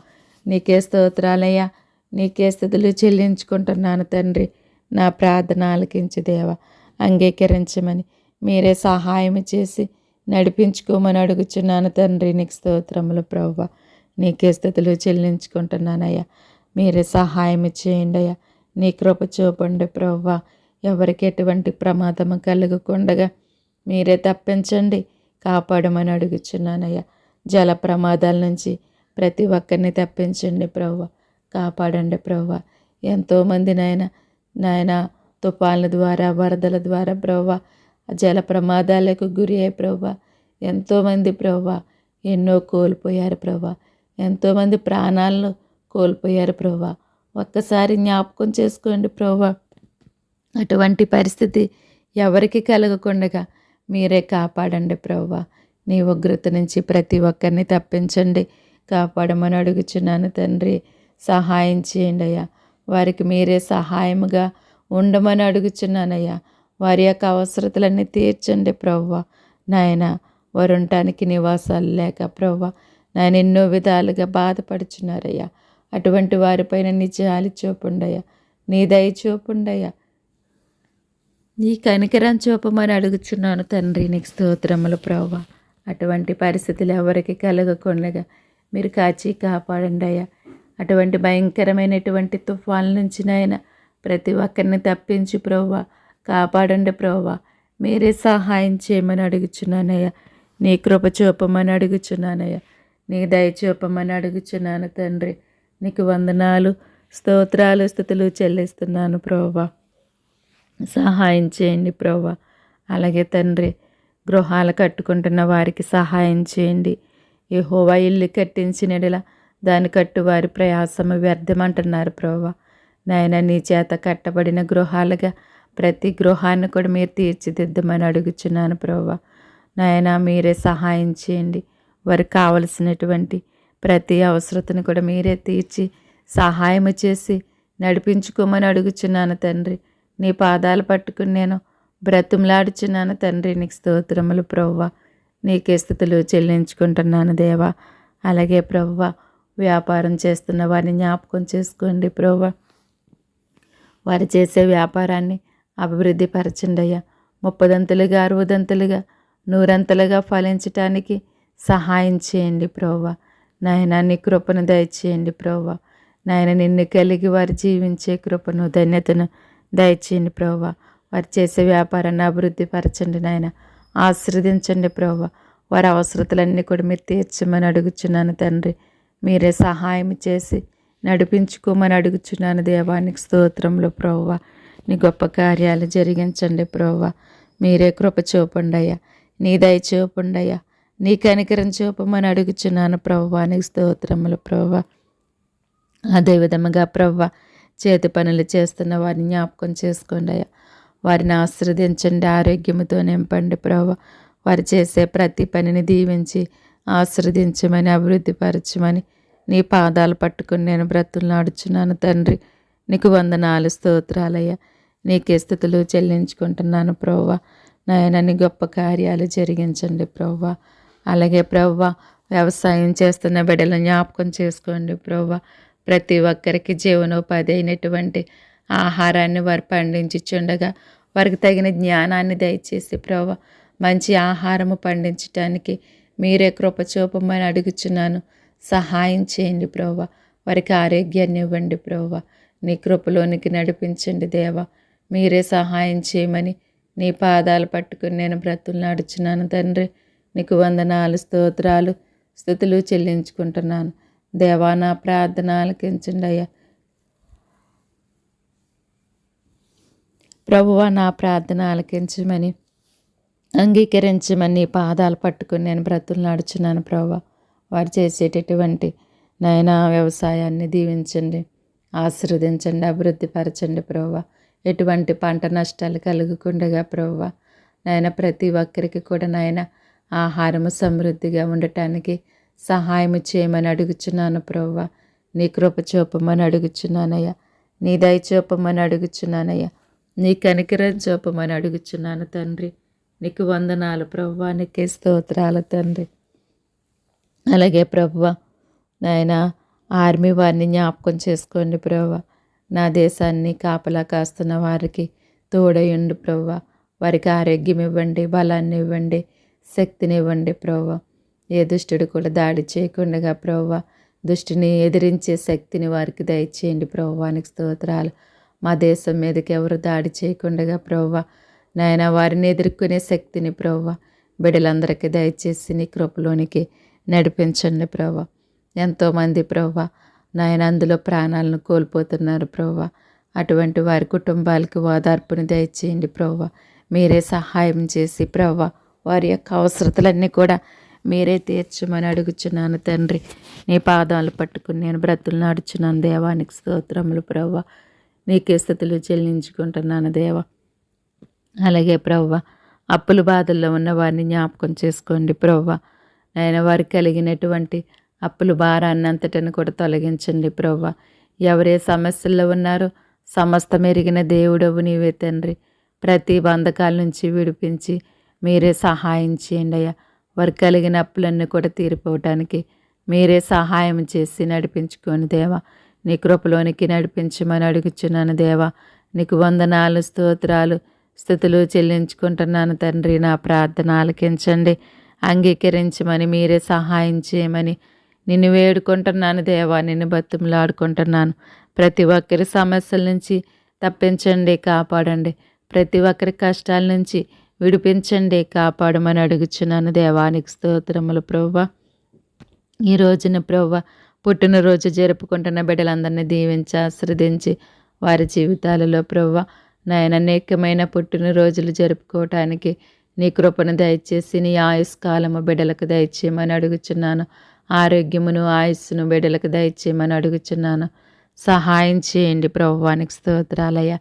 నీకే స్తోత్రాలయ్యా. నీకే స్తుతులు చెల్లించుకుంటున్నాను తండ్రి. నా ప్రార్థన ఆలకించి దేవా అంగీకరించమని మీరే సహాయం చేసి నడిపించుకోమని అడుగుచున్నాను తండ్రి. నీకు స్తోత్రములు ప్రభువా. నీకే స్తుతులు చెల్లించుకుంటున్నానయ్యా. మీరే సహాయం చేయండి అయ్యా. నీ కృప చూపండి ప్రభువా. ఎవరికి ఎటువంటి ప్రమాదము కలుగకుండగా మీరే తప్పించండి, కాపాడమని అడుగుచున్నానయ్యా. జల ప్రమాదాల నుంచి ప్రతి ఒక్కరిని తప్పించండి ప్రభువా. కాపాడండి ప్రభువా. ఎంతోమంది నాయన తుఫాన్ల ద్వారా, వరదల ద్వారా ప్రభువా జల ప్రమాదాలకు గురి అయ్యే ప్రభువా. ఎంతోమంది ప్రభువా ఎన్నో కోల్పోయారు ప్రభువా. ఎంతోమంది ప్రాణాలను కోల్పోయారు ప్రభువా. ఒక్కసారి జ్ఞాపకం చేసుకోండి ప్రభువా. అటువంటి పరిస్థితి ఎవరికి కలగకుండగా మీరే కాపాడండి ప్రభువా. నీ ఉగ్రత నుంచి ప్రతి ఒక్కరిని తప్పించండి, కాపాడమని అడుగుచున్నాను తండ్రి. సహాయం చేయండి అయ్యా. వారికి మీరే సహాయముగా ఉండమని అడుగుచున్నానయ్యా. వారి యొక్క అవసరతలన్నీ తీర్చండి ప్రభువా. నాయన వారు ఉండటానికి నివాసాలు లేక ప్రభువా నాయన ఎన్నో విధాలుగా బాధపడుచున్నారయ్యా. అటువంటి వారిపైన నీ జాలి చూపుండయ్యా. నీ దయ చూపుండయ్యా. నీ కనికరం చూపమని అడుగుచున్నాను తండ్రి. నీకు స్తోత్రములు ప్రభువా. అటువంటి పరిస్థితులు ఎవరికి కలగకుండగా మీరు కాచి కాపాడండి అయ్యా. అటువంటి భయంకరమైనటువంటి తుఫాన్ల నుంచి నాయన ప్రతి ఒక్కరిని తప్పించి ప్రభువా కాపాడండి ప్రభువా. మీరే సహాయం చేయమని అడుగుచున్నానయ్యా. నీ కృప చూపమని అడుగుచున్నానయ్యా. నీ దయ చూపమని అడుగుచున్నాను తండ్రి. నీకు వందనాలు, స్తోత్రాలు, స్తుతులు చెల్లిస్తున్నాను ప్రభువా. సహాయం చేయండి ప్రభువా. అలాగే తండ్రి గృహాలు కట్టుకుంటున్న వారికి సహాయం చేయండి. యెహోవా ఇల్లు కట్టించినలా దాని కట్టువారి ప్రయాసము వ్యర్థమంటున్నారు ప్రభువా. నాయన నీ చేత కట్టబడిన గృహాలుగా ప్రతి గృహాన్ని కూడా మీరు తీర్చిదిద్దమని అడుగుచున్నాను ప్రభువా. నాయన మీరే సహాయం చేయండి. వారికి కావలసినటువంటి ప్రతి అవసరతను కూడా మీరే తీర్చి సహాయం చేసి నడిపించుకోమని అడుగుచున్నాను తండ్రి. నీ పాదాలు పట్టుకుని నేను బ్రతుములాడుచున్నాను తండ్రి. నీకు స్తోత్రములు ప్రభువా. నీకే స్తుతులు చెల్లించుకుంటున్నాను దేవా. అలాగే ప్రభువా వ్యాపారం చేస్తున్న వారిని జ్ఞాపకం చేసుకోండి ప్రభువా. వారు చేసే వ్యాపారాన్ని అభివృద్ధి పరచండి అయ్యా. 30దంతులుగా 60దంతులుగా 100అంతలుగా ఫలించటానికి సహాయం చేయండి ప్రభువా. నాయన నీ కృపను దయచేయండి ప్రభువా. నాయన నిన్ను కలిగి వారు జీవించే కృపను ధన్యతను దయచేయండి ప్రభువా. వారు చేసే వ్యాపారాన్ని అభివృద్ధి పరచండి నాయన. ఆశీర్వదించండి ప్రభువా. వారి అవసరతలన్నీ కూడా మీరు తీర్చమని అడుగుచున్నాను తండ్రి. మీరే సహాయం చేసి నడిపించుకోమని అడుగుచున్నాను దేవానికి స్తోత్రములు ప్రభువా. నీ గొప్ప కార్యాలు జరిగించండి ప్రభువా. మీరే కృప చూపండి అయ్యా. నీ దయ చూపండి అయ్యా. నీ కనికరం చూపమని అడుగుచున్నాను ప్రభువానికి స్తోత్రములు ప్రభువా. అదేవిధముగా ప్రభువా చేతి పనులు చేస్తున్న వారిని జ్ఞాపకం చేసుకోండి అయ్యా. వారిని ఆశీర్వదించండి, ఆరోగ్యముతో నింపండి ప్రభువా. వారు చేసే ప్రతి పనిని దీవించి ఆశీర్వదించమని అభివృద్ధి పరచమని నీ పాదాలు పట్టుకుని నేను బ్రతుకులాడుచున్నాను తండ్రి. నీకు వందనాలు స్తోత్రాలయ్యా. నీకే స్తుతులు చెల్లించుకుంటున్నాను ప్రభువా. నాయన నీ గొప్ప కార్యాలు జరిగించండి ప్రభువా. అలాగే ప్రభువా వ్యవసాయం చేస్తున్న బిడ్డలను జ్ఞాపకం చేసుకోండి ప్రభువా. ప్రతి ఒక్కరికి జీవనోపాధి అయినటువంటి ఆహారాన్ని వారు పండించుచుండగా వారికి తగిన జ్ఞానాన్ని దయచేసి ప్రభువా మంచి ఆహారము పండించటానికి మీరే కృప చూపమని అడుగుచున్నాను. సహాయం చేయండి ప్రభువా. వారికి ఆరోగ్యాన్ని ఇవ్వండి ప్రభువా. నీ కృపలోనికి నడిపించండి దేవా. మీరే సహాయం చేయమని నీ పాదాలు పట్టుకుని నేను బ్రతుకులాడుచున్నాను తండ్రి. నీకు వందనాలు స్తోత్రాలు స్తుతులు చెల్లించుకుంటున్నాను దేవా. నా ప్రార్థన ఆలకించండి అయ్యా. ప్రభువా నా ప్రార్థన ఆలకించమని అంగీకరించమని నీ పాదాలు పట్టుకుని నేను బ్రతుకులాడుచున్నాను ప్రభువా. వారు చేసేటటువంటి నాయన వ్యవసాయాన్ని దీవించండి, ఆశీర్వదించండి, అభివృద్ధి పరచండి ప్రభువా. ఎటువంటి పంట నష్టాలు కలుగకుండగా ప్రభువా నాయన ప్రతి ఒక్కరికి కూడా నాయన ఆహారము సమృద్ధిగా ఉండటానికి సహాయం చేయమని అడుగుచున్నాను ప్రభువా. నీ కృప చూపమని అడుగుచున్నానయ్యా. నీ దయ చూపమని అడుగుచున్నానయ్యా. నీ కనికరం చూపమని అడుగుచున్నాను తండ్రి. నీకు వందనాలు ప్రభువా. నీకే స్తోత్రాలు తండ్రి. అలాగే ప్రభువా నాయన ఆర్మీ వారిని జ్ఞాపకం చేసుకోండి ప్రభువా. నా దేశాన్ని కాపలా కాస్తున్న వారికి తోడయుండు ప్రభువా. వారికి ఆరోగ్యం ఇవ్వండి, బలాన్ని ఇవ్వండి, శక్తిని ఇవ్వండి ప్రభువా. ఏ దుష్టుడు కూడా దాడి చేయకుండా ప్రభువా దుష్టిని ఎదిరించే శక్తిని వారికి దయచేయండి ప్రభువానికి స్తోత్రాలు. మా దేశం మీదకి ఎవరు దాడి చేయకుండా ప్రభువా నాయన వారిని ఎదుర్కొనే శక్తిని ప్రభువా బిడ్డలందరికీ దయచేసి నీ కృపలోనికి నడిపించండి ప్రభువా. ఎంతోమంది ప్రభువా నాయన అందులో ప్రాణాలను కోల్పోతున్నారు ప్రభువా. అటువంటి వారి కుటుంబాలకు ఓదార్పుని దయచేయండి ప్రభువా. మీరే సహాయం చేసి ప్రభువా వారి యొక్క అవసరతలన్నీ కూడా మీరే తీర్చమని అడుగుచున్నాను తండ్రి. నీ పాదాలు పట్టుకుని నేను బ్రతుకులాడుచున్నాను దేవానికి స్తోత్రములు ప్రభువా. నీకే స్తుతులు చెల్లించుకుంటున్నాను దేవా. అలాగే ప్రభువా అప్పుల బాధల్లో ఉన్న వారిని జ్ఞాపకం చేసుకోండి ప్రభువా. నాయన వారికి కలిగినటువంటి అప్పుల భారాన్ని అంతటిని కూడా తొలగించండి ప్రభువా. ఎవరే సమస్యల్లో ఉన్నారో సమస్తం ఎరిగిన దేవుడవు నీవే తండ్రి. ప్రతి బంధకాల నుంచి విడిపించి మీరే సహాయం చేయండి అయ్యా. వారు కలిగిన అప్పులన్నీ కూడా తీరిపోవటానికి మీరే సహాయం చేసి నడిపించుకోని దేవా. నీ కృపలోనికి నడిపించమని అడుగుచున్నాను దేవా. నీకు వందనాలు స్తోత్రాలు స్తుతులు చెల్లించుకుంటున్నాను తండ్రి. నా ప్రార్థన ఆలకించండి, అంగీకరించమని మీరే సహాయం చేయమని నిన్ను వేడుకుంటున్నాను దేవా. నిన్ను బతుములాడుకుంటున్నాను. ప్రతి ఒక్కరి సమస్యల నుంచి తప్పించండి, కాపాడండి. ప్రతి ఒక్కరి కష్టాల నుంచి విడిపించండి, కాపాడమని అడుగుచున్నాను దేవానికి స్తోత్రములు ప్రభువా. ఈ రోజున ప్రభువా పుట్టినరోజు జరుపుకుంటున్న బిడ్డలందరినీ దీవించి ఆశీర్వదించి వారి జీవితాలలో ప్రభువా నాయన అనేకమైన పుట్టినరోజులు జరుపుకోవటానికి నీ కృపను దయచేసి నీ ఆయుష్కాలము బిడ్డలకు దయచేయమని అడుగుచున్నాను. ఆరోగ్యమును ఆయుస్సును బిడ్డలకు దయచేయమని అడుగుచున్నాను. సహాయం చేయండి ప్రభువానికి స్తోత్రాలయ్య.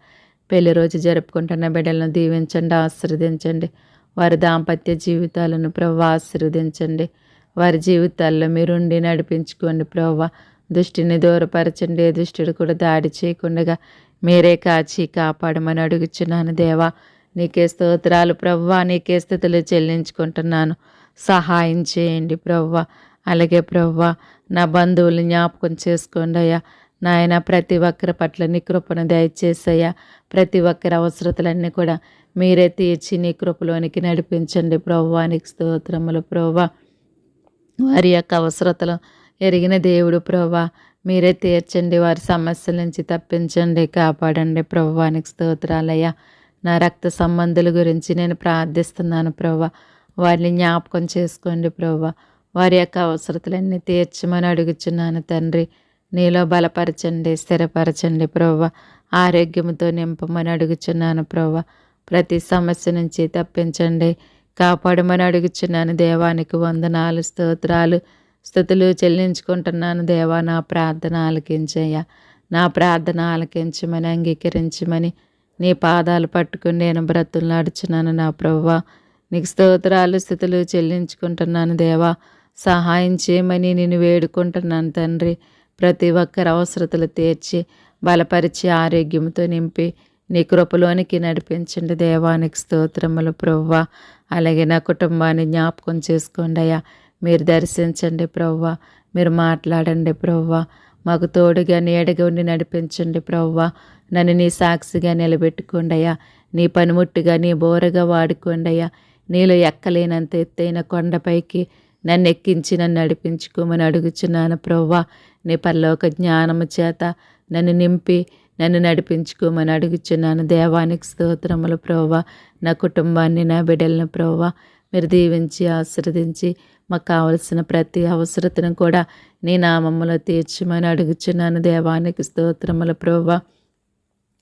పెళ్లి రోజు జరుపుకుంటున్న బిడ్డలను దీవించండి, ఆశీర్వదించండి. వారి దాంపత్య జీవితాలను ప్రభు ఆశీర్వదించండి. వారి జీవితాల్లో మీరుండి నడిపించుకోండి ప్రభు. దుష్టిని దూరపరచండి, దుష్టుడు కూడా దాడి చేయకుండా మీరే కాచి కాపాడమని అడుగుచున్నాను దేవా. నీకే స్తోత్రాలు ప్రభువా, నీకే స్థుతులు చెల్లించుకుంటున్నాను. సహాయం చేయండి ప్రభువా. అలాగే ప్రభువా, నా బంధువులు జ్ఞాపకం చేసుకోండి అయ్యా. నాయన ప్రతి ఒక్కరి పట్ల నీ కృపను దయచేసయ్యా. ప్రతి ఒక్కరి అవసరతలన్నీ కూడా మీరే తీర్చి నీ కృపలోనికి నడిపించండి ప్రభువానికి స్తోత్రములు ప్రభువా. వారి యొక్క అవసరతలు ఎరిగిన దేవుడు ప్రభువా, మీరే తీర్చండి. వారి సమస్యల నుంచి తప్పించండి, కాపాడండి ప్రభువానికి స్తోత్రాలయ్యా. నా రక్త సంబంధుల గురించి నేను ప్రార్థిస్తున్నాను ప్రభువా. వారిని జ్ఞాపకం చేసుకోండి ప్రభువా. వారి యొక్క అవసరతలన్నీ తీర్చమని అడుగుచున్నాను తండ్రి. నీలో బలపరచండి, స్థిరపరచండి ప్రభువా. ఆరోగ్యంతో నింపమని అడుగుచున్నాను ప్రభువా. ప్రతి సమస్య నుంచి తప్పించండి, కాపాడమని అడుగుచున్నాను. దేవానికి వందనాలు, స్తోత్రాలు, స్తుతులు చెల్లించుకుంటున్నాను దేవా. నా ప్రార్థన ఆలకించయ్యా. నా ప్రార్థన ఆలకించమని అంగీకరించమని నీ పాదాలు పట్టుకుని నేను బ్రతులాడుచున్నాను నా ప్రభువా. నీకు స్తోత్రాలు, స్తుతులు చెల్లించుకుంటున్నాను దేవా. సహాయం చేయమని నేను వేడుకుంటున్నాను తండ్రి. ప్రతి ఒక్కరి అవసరతలు తీర్చి బలపరిచి ఆరోగ్యంతో నింపి నీ కృపలోనికి నడిపించండి దేవానికి స్తోత్రములు ప్రభువా. అలాగే నా కుటుంబాన్ని జ్ఞాపకం చేసుకోండి అయ్యా. మీరు దర్శించండి ప్రభువా. మీరు మాట్లాడండి ప్రభువా. మాకు తోడుగా నీడగా ఉండి నడిపించండి ప్రభువా. నన్ను నీ సాక్షిగా నిలబెట్టుకోండి అయ్యా. నీ పనిముట్టుగా నీ బోరగా వాడుకోండి అయ్యా. నీలో ఎక్కలేనంత ఎత్తైన కొండపైకి నన్ను ఎక్కించి నన్ను నడిపించుకోమని అడుగుచున్నాను ప్రభువా. నీ పరలోక జ్ఞానము చేత నన్ను నింపి నన్ను నడిపించుకోమని అడుగుచున్నాను దేవానికి స్తోత్రములు ప్రభువా. నా కుటుంబాన్ని, నా బిడ్డలను ప్రభువా మీరు దీవించి ఆశీర్వదించి మాకు కావలసిన ప్రతి అవసరతను కూడా నీ నామములో తీర్చమని అడుగుచున్నాను దేవానికి స్తోత్రములు ప్రభువా.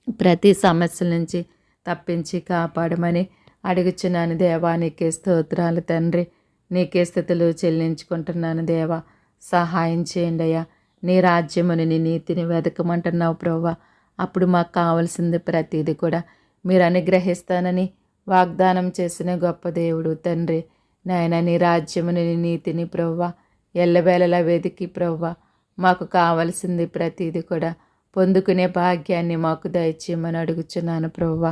ప్రతి సమస్యల నుంచి తప్పించి కాపాడమని అడుగుచున్నాను దేవానికే స్తోత్రాలు తండ్రి. నీకే స్థుతులు చెల్లించుకుంటున్నాను దేవా. సహాయం చేయండి అయ్యా. నీ రాజ్యముని, నీ నీతిని వెతకమంటున్నావు ప్రభువా. అప్పుడు మాకు కావలసింది ప్రతిదీ కూడా మీరు అనుగ్రహిస్తానని వాగ్దానం చేసిన గొప్ప దేవుడు తండ్రి. నాయన నీ రాజ్యముని, నీ నీతిని ప్రభువా ఎల్లవేళలా వెతికి ప్రభువా మాకు కావలసింది ప్రతిదీ కూడా పొందుకునే భాగ్యాన్ని మాకు దయచేయమని అడుగుచున్నాను ప్రభువా.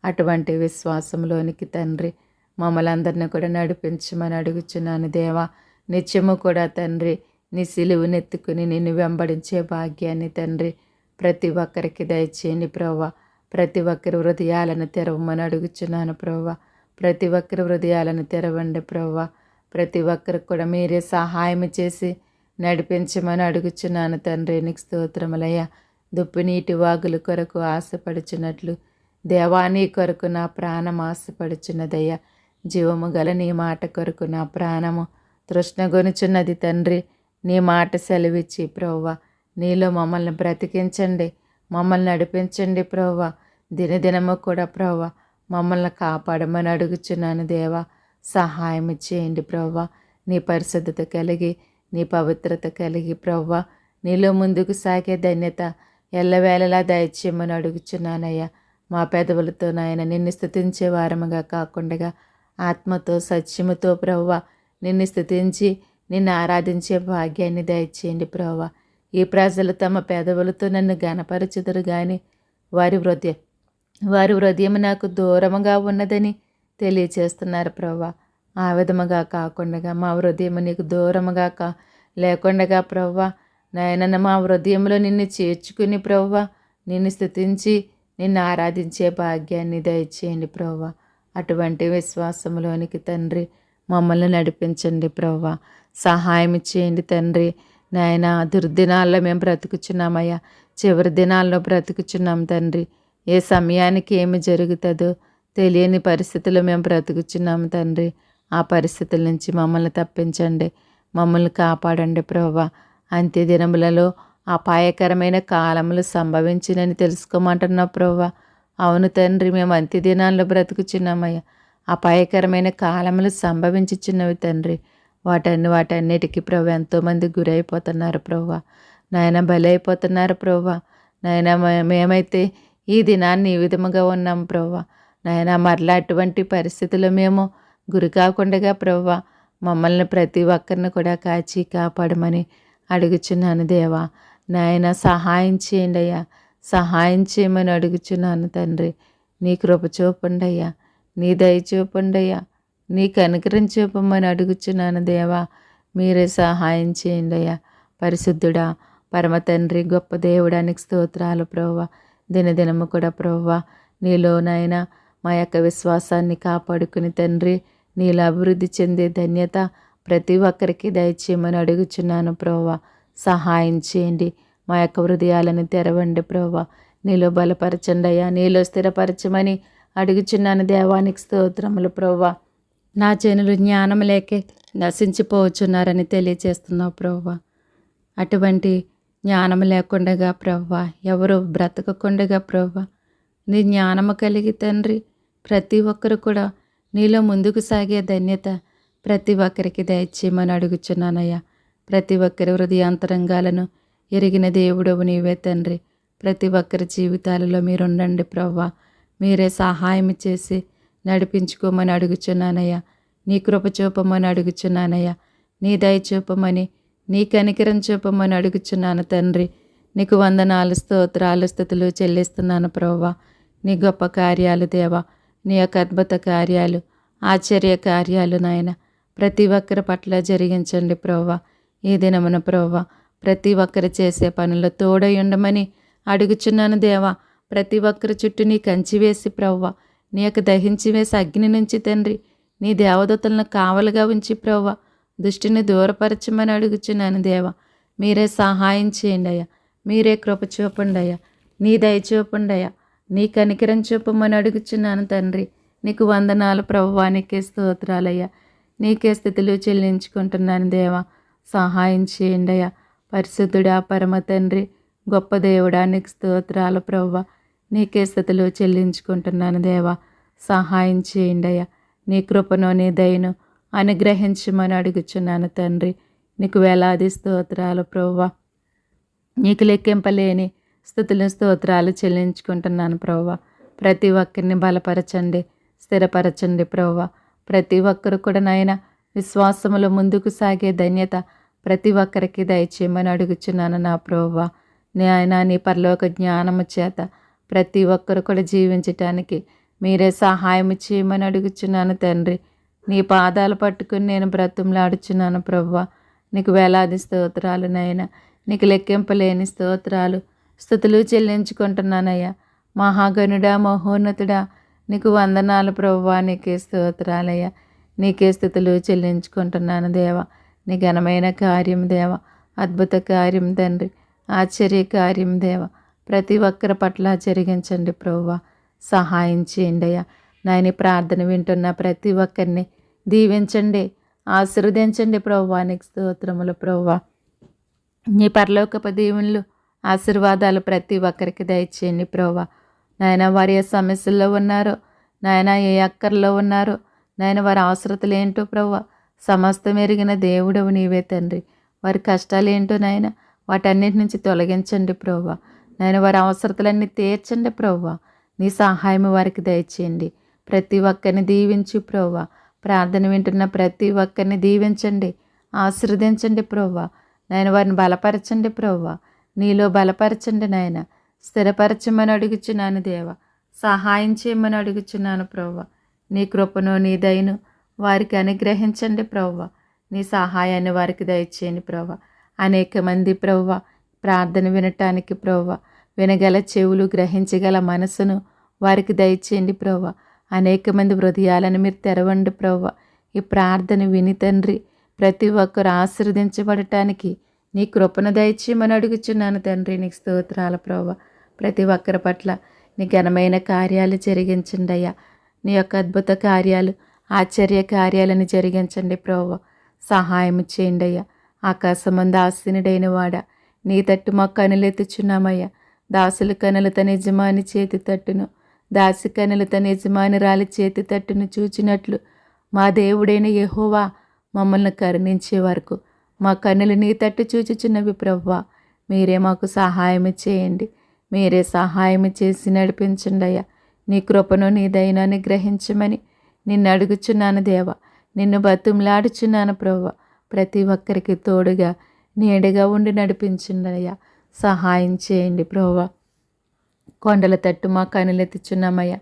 అటువంటి విశ్వాసంలోనికి తండ్రి మమ్మల్ని అందరినీ కూడా నడిపించమని అడుగుచున్నాను దేవా. నిత్యము కూడా తండ్రి నీ సిలువనెత్తుకుని నిన్ను వెంబడించే భాగ్యాన్ని తండ్రి ప్రతి ఒక్కరికి దయచేయండి ప్రభువా. ప్రతి ఒక్కరి హృదయాలను తెరవమని అడుగుచున్నాను ప్రభువా. ప్రతి ఒక్కరి హృదయాలను తెరవండి ప్రభువా. ప్రతి ఒక్కరికి కూడా మీరే సహాయం చేసి నడిపించమని అడుగుచున్నాను తండ్రి. నీకు స్తోత్రములయ్యా. దుప్పు నీటి వాగుల కొరకు ఆశపడుచున్నట్లు దేవానీ కొరకు నా ప్రాణం ఆశపడుచున్నదయ్యా. జీవము గల నీ మాట కొరకు నా ప్రాణము తృష్ణగొనుచున్నది తండ్రి. నీ మాట సెలవిచ్చి ప్రభువా నీలో మమ్మల్ని బ్రతికించండి, మమ్మల్ని నడిపించండి ప్రభువా. దినదినము కూడా ప్రభువా మమ్మల్ని కాపాడమని అడుగుచున్నాను దేవా. సహాయం చేయండి ప్రభువా. నీ పరిశుద్ధత కలిగి, నీ పవిత్రత కలిగి ప్రభువా నీలో ముందుకు సాగే ధన్యత ఎల్లవేళలా దయచేయమని అడుగుచున్నానయ్యా. మా పెదవులతో నాయన నిన్ను స్తుతించే వారముగా కాకుండా ఆత్మతో సత్యముతో ప్రభువా నిన్ను స్తుతించి నిన్ను ఆరాధించే భాగ్యాన్ని దయచేయండి ప్రభువా. ఈ ప్రజలు తమ పెదవులతో నన్ను గణపరచుదురు కానీ వారి హృదయం నాకు దూరముగా ఉన్నదని తెలియచేస్తున్నారు ప్రభువా. ఆ విధముగా కాకుండా మా హృదయం నీకు దూరముగా లేకుండా ప్రభువా నాయన మా హృదయంలో నిన్ను చేర్చుకుని ప్రభువా నిన్ను స్తుతించి నిన్ను ఆరాధించే భాగ్యాన్ని దయచేయండి ప్రభువా. అటువంటి విశ్వాసంలోనికి తండ్రి మమ్మల్ని నడిపించండి ప్రభువా. సహాయం చేయండి తండ్రి. నాయన దుర్దినాల్లో మేము బ్రతుకుచున్నామయ్యా. చివరి దినాల్లో బ్రతుకుచున్నాం తండ్రి. ఏ సమయానికి ఏమి జరుగుతుందో తెలియని పరిస్థితుల్లో మేము బ్రతుకుచున్నాము తండ్రి. ఆ పరిస్థితుల నుంచి మమ్మల్ని తప్పించండి, మమ్మల్ని కాపాడండి ప్రభువా. అంత్య దినములలో అపాయకరమైన కాలములు సంభవించినని తెలుసుకోమంటున్నావు ప్రభువా. అవును తండ్రి, మేము అంత్య దినాల్లో బ్రతుకుచున్నామయ్యా. అపాయకరమైన కాలములు సంభవించుచున్నవి తండ్రి. వాటన్నిటికీ ప్రభు ఎంతోమంది గురైపోతున్నారు ప్రభు. నాయన బలైపోతున్నారు ప్రభు. నాయన మేమైతే ఈ దినాన్ని ఈ విధముగా ఉన్నాం ప్రభు. నాయన మరలా అటువంటి పరిస్థితుల్లో మేము గురి కాకుండా ప్రభు మమ్మల్ని ప్రతి ఒక్కరిని కూడా కాచి కాపాడమని అడుగుచున్నాను దేవా. నాయన సహాయం చేయండి అయ్యా. సహాయం చేయమని అడుగుచున్నాను తండ్రి. నీ కృప చూపండి అయ్యా. నీ దయ చూపండి అయ్యా. నీకు అనుగ్రహం చూపమని అడుగుచున్నాను దేవా. మీరే సహాయం చేయండి అయ్యా. పరిశుద్ధుడా, పరమ తండ్రి, గొప్ప దేవుడానికి స్తోత్రాలు ప్రభువా. దినదినము కూడా ప్రభువా నీలో నాయన మా యొక్క విశ్వాసాన్ని కాపాడుకుని తండ్రి నీలో అభివృద్ధి చెందే ధన్యత ప్రతి ఒక్కరికి దయచేయమని అడుగుచున్నాను ప్రభువా. సహాయం చేయండి. మా యొక్క హృదయాలను తెరవండి ప్రభువా. నీలో బలపరచండి అయ్యా. నీలో స్థిరపరచమని అడుగుచున్నాను దేవానికి స్తోత్రములు ప్రభువా. నా జనులు జ్ఞానం లేకే నశించిపోవచ్చున్నారని తెలియజేస్తున్నావు ప్రభువా. అటువంటి జ్ఞానం లేకుండగా ప్రభువా ఎవరు బ్రతకకుండగా ప్రభువా నీ జ్ఞానము కలిగి తండ్రి ప్రతి ఒక్కరు కూడా నీలో ముందుకు సాగే ధన్యత ప్రతి ఒక్కరికి దయచేయమని అడుగుచున్నానయ్యా. ప్రతి ఒక్కరి హృదయాంతరంగాలను ఎరిగిన దేవుడవు నీవే తండ్రి. ప్రతి ఒక్కరి జీవితాలలో మీరుండండి ప్రభువా. మీరే సహాయం చేసి నడిపించుకోమని అడుగుచున్నానయ్యా. నీ కృప చూపమని అడుగుచున్నానయ్యా. నీ దయ చూపమని, నీ కనికరం చూపమని అడుగుచున్నాను తండ్రి. నీకు వందనాలు, స్తోత్రాలు, స్తుతులు చెల్లిస్తున్నాను ప్రభువా. నీ గొప్ప కార్యాలు దేవా, నీ యొక్క అద్భుత కార్యాలు, ఆశ్చర్య కార్యాలు నాయన ప్రతి ఒక్కరి పట్ల జరిగించండి ప్రభువా. ఈ దినమున ప్రభువా ప్రతి ఒక్కరు చేసే పనుల్లో తోడై ఉండమని అడుగుచున్నాను దేవా. ప్రతి ఒక్కరి చుట్టూ నీ కంచి వేసి ప్రభువా నీ యొక్క దహించి వేసి అగ్ని నుంచి తండ్రి నీ దేవదూతలను కావలుగా ఉంచి ప్రభువా దుష్టిని దూరపరచమని అడుగుచున్నాను దేవా. మీరే సహాయం చేయండి అయ్యా. మీరే కృప చూపండి అయ్యా. నీ దయ చూపండి అయ్యా. నీ కనికరం చూపమని అడుగుచున్నాను తండ్రి. నీకు వందనాలు ప్రభువా. నీకే స్తోత్రాలయ్యా. నీకే స్థితులు చెల్లించుకుంటున్నాను దేవా. సహాయం చేయండి అయ్యా. పరిశుద్ధుడా, పరమ తండ్రి, గొప్ప దేవుడా, నీకు స్తోత్రాలు ప్రభువా. నీకే స్థితులు చెల్లించుకుంటున్నాను దేవా. సహాయం చేయండి అయ్యా. నీ కృపను నీ దయను అనుగ్రహించమని అడుగుచున్నాను తండ్రి. నీకు వేలాది స్తోత్రాలు ప్రభువా. నీకు లెక్కింపలేని స్తుతులు స్తోత్రాలు చెల్లించుకుంటున్నాను ప్రభువా. ప్రతి ఒక్కరిని బలపరచండి, స్థిరపరచండి ప్రభువా. ప్రతి ఒక్కరు కూడా నాయన విశ్వాసములో ముందుకు సాగే ధన్యత ప్రతి ఒక్కరికి దయచేయమని అడుగుచున్నాను నా ప్రభువా. నాయన నీ పరలోక జ్ఞానము చేత ప్రతి ఒక్కరు కూడా జీవించటానికి మీరే సహాయం చేయమని అడుగుచున్నాను తండ్రి. నీ పాదాలు పట్టుకుని నేను బ్రతుములాడుచున్నాను ప్రభువా. నీకు వేలాది స్తోత్రాలు నాయన. నీకు లెక్కింపలేని స్తోత్రాలు స్తుతులు చెల్లించుకుంటున్నానయ్యా. మహాగణుడా, మహోన్నతుడా, నీకు వందనాలు ప్రభువా. నీకే స్తోత్రాలయ్యా. నీకే స్థుతులు చెల్లించుకుంటున్నాను దేవా. నీ ఘనమైన కార్యం దేవా, అద్భుత కార్యం తండ్రి, ఆశ్చర్య కార్యం దేవా ప్రతి ఒక్కరి పట్ల జరిగించండి ప్రభువా. సహాయం చేయండి అయ్యా. నాయని ప్రార్థన వింటున్న ప్రతి ఒక్కరిని దీవించండి, ఆశీర్వదించండి ప్రభువా. నీకు స్తోత్రములు ప్రభువా. నీ పరలోకపు దీవెనలు, ఆశీర్వాదాలు ప్రతి ఒక్కరికి దయచేయండి ప్రభువా. నాయన వారి ఏ సమస్యల్లో ఉన్నారో, నాయన ఏ అక్కర్లో ఉన్నారో, నాయన వారి అవసరతలు ఏంటో ప్రభువా సమస్తం ఎరిగిన దేవుడవు నీవే తండ్రి. వారి కష్టాలు ఏంటో నాయన వాటన్నిటి నుంచి తొలగించండి ప్రభువా. నాయన వారి అవసరతలన్నీ తీర్చండి ప్రభువా. నీ సహాయం వారికి దయచేయండి. ప్రతి ఒక్కరిని దీవించు ప్రభువా. ప్రార్థన వింటున్న ప్రతి ఒక్కరిని దీవించండి, ఆశీర్వదించండి ప్రభువా. నాయన వారిని బలపరచండి ప్రభువా. నీలో బలపరచండి నాయన. స్థిరపరచమని అడుగుచున్నాను దేవా. సహాయం చేయమని అడుగుచున్నాను ప్రభువా. నీ కృపను నీ దయను వారికి అనుగ్రహించండి ప్రభువా. నీ సహాయాన్ని వారికి దయచేయండి ప్రభువా. అనేక మంది ప్రభువా ప్రార్థన వినటానికి ప్రభువా వినగల చెవులు, గ్రహించగల మనసును వారికి దయచేయండి ప్రభువా. అనేక మంది హృదయాలను మీరు తెరవండి ప్రభువా. ఈ ప్రార్థన విని తండ్రి ప్రతి ఒక్కరు ఆశీర్వదించబడటానికి నీ కృపను దయచేయమని అడుగుచున్నాను తండ్రి. నీకు స్తోత్రాల ప్రభువా. ప్రతి ఒక్కరి పట్ల నీ ఘనమైన కార్యాలు జరిగించండి అయ్యా. నీ యొక్క అద్భుత కార్యాలు, ఆశ్చర్య కార్యాలను జరిగించండి ప్రభువా. సహాయం చేయండి అయ్యా. ఆకాశమందు ఆసీనుడైన వాడ, నీ తట్టు మా కనులెత్తుచున్నామయ్యా. దాసుల కనులు తన యజమాని చేతి తట్టును, దాసి కనులు తన యజమానురాలి చేతి తట్టును చూచినట్లు మా దేవుడైన యెహోవా మమ్మల్ని కరుణించే వరకు మా కన్నులు నీ తట్టు చూచుచున్నవి ప్రభువా. మీరే మాకు సహాయం చేయండి. మీరే సహాయం చేసి నడిపించండి అయ్యా. నీ కృపను నీ దయను గ్రహించమని నిన్ను అడుగుచున్నాను దేవా. నిన్ను బతుములాడుచున్నాను ప్రభువా. ప్రతి ఒక్కరికి తోడుగా నీడగా ఉండి నడిపించండి అయ్యా. సహాయం చేయండి ప్రభువా. కొండల తట్టు మా కనులెత్తుచున్నామయ్యా.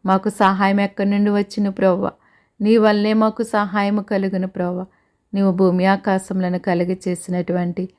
మాకు సహాయం ఎక్కడి నుండి వచ్చిన ప్రభువా. నీ వల్లే మాకు సహాయం కలుగును ప్రభువా. నీవు భూమి ఆకాశములను కలిగి చేసినటువంటి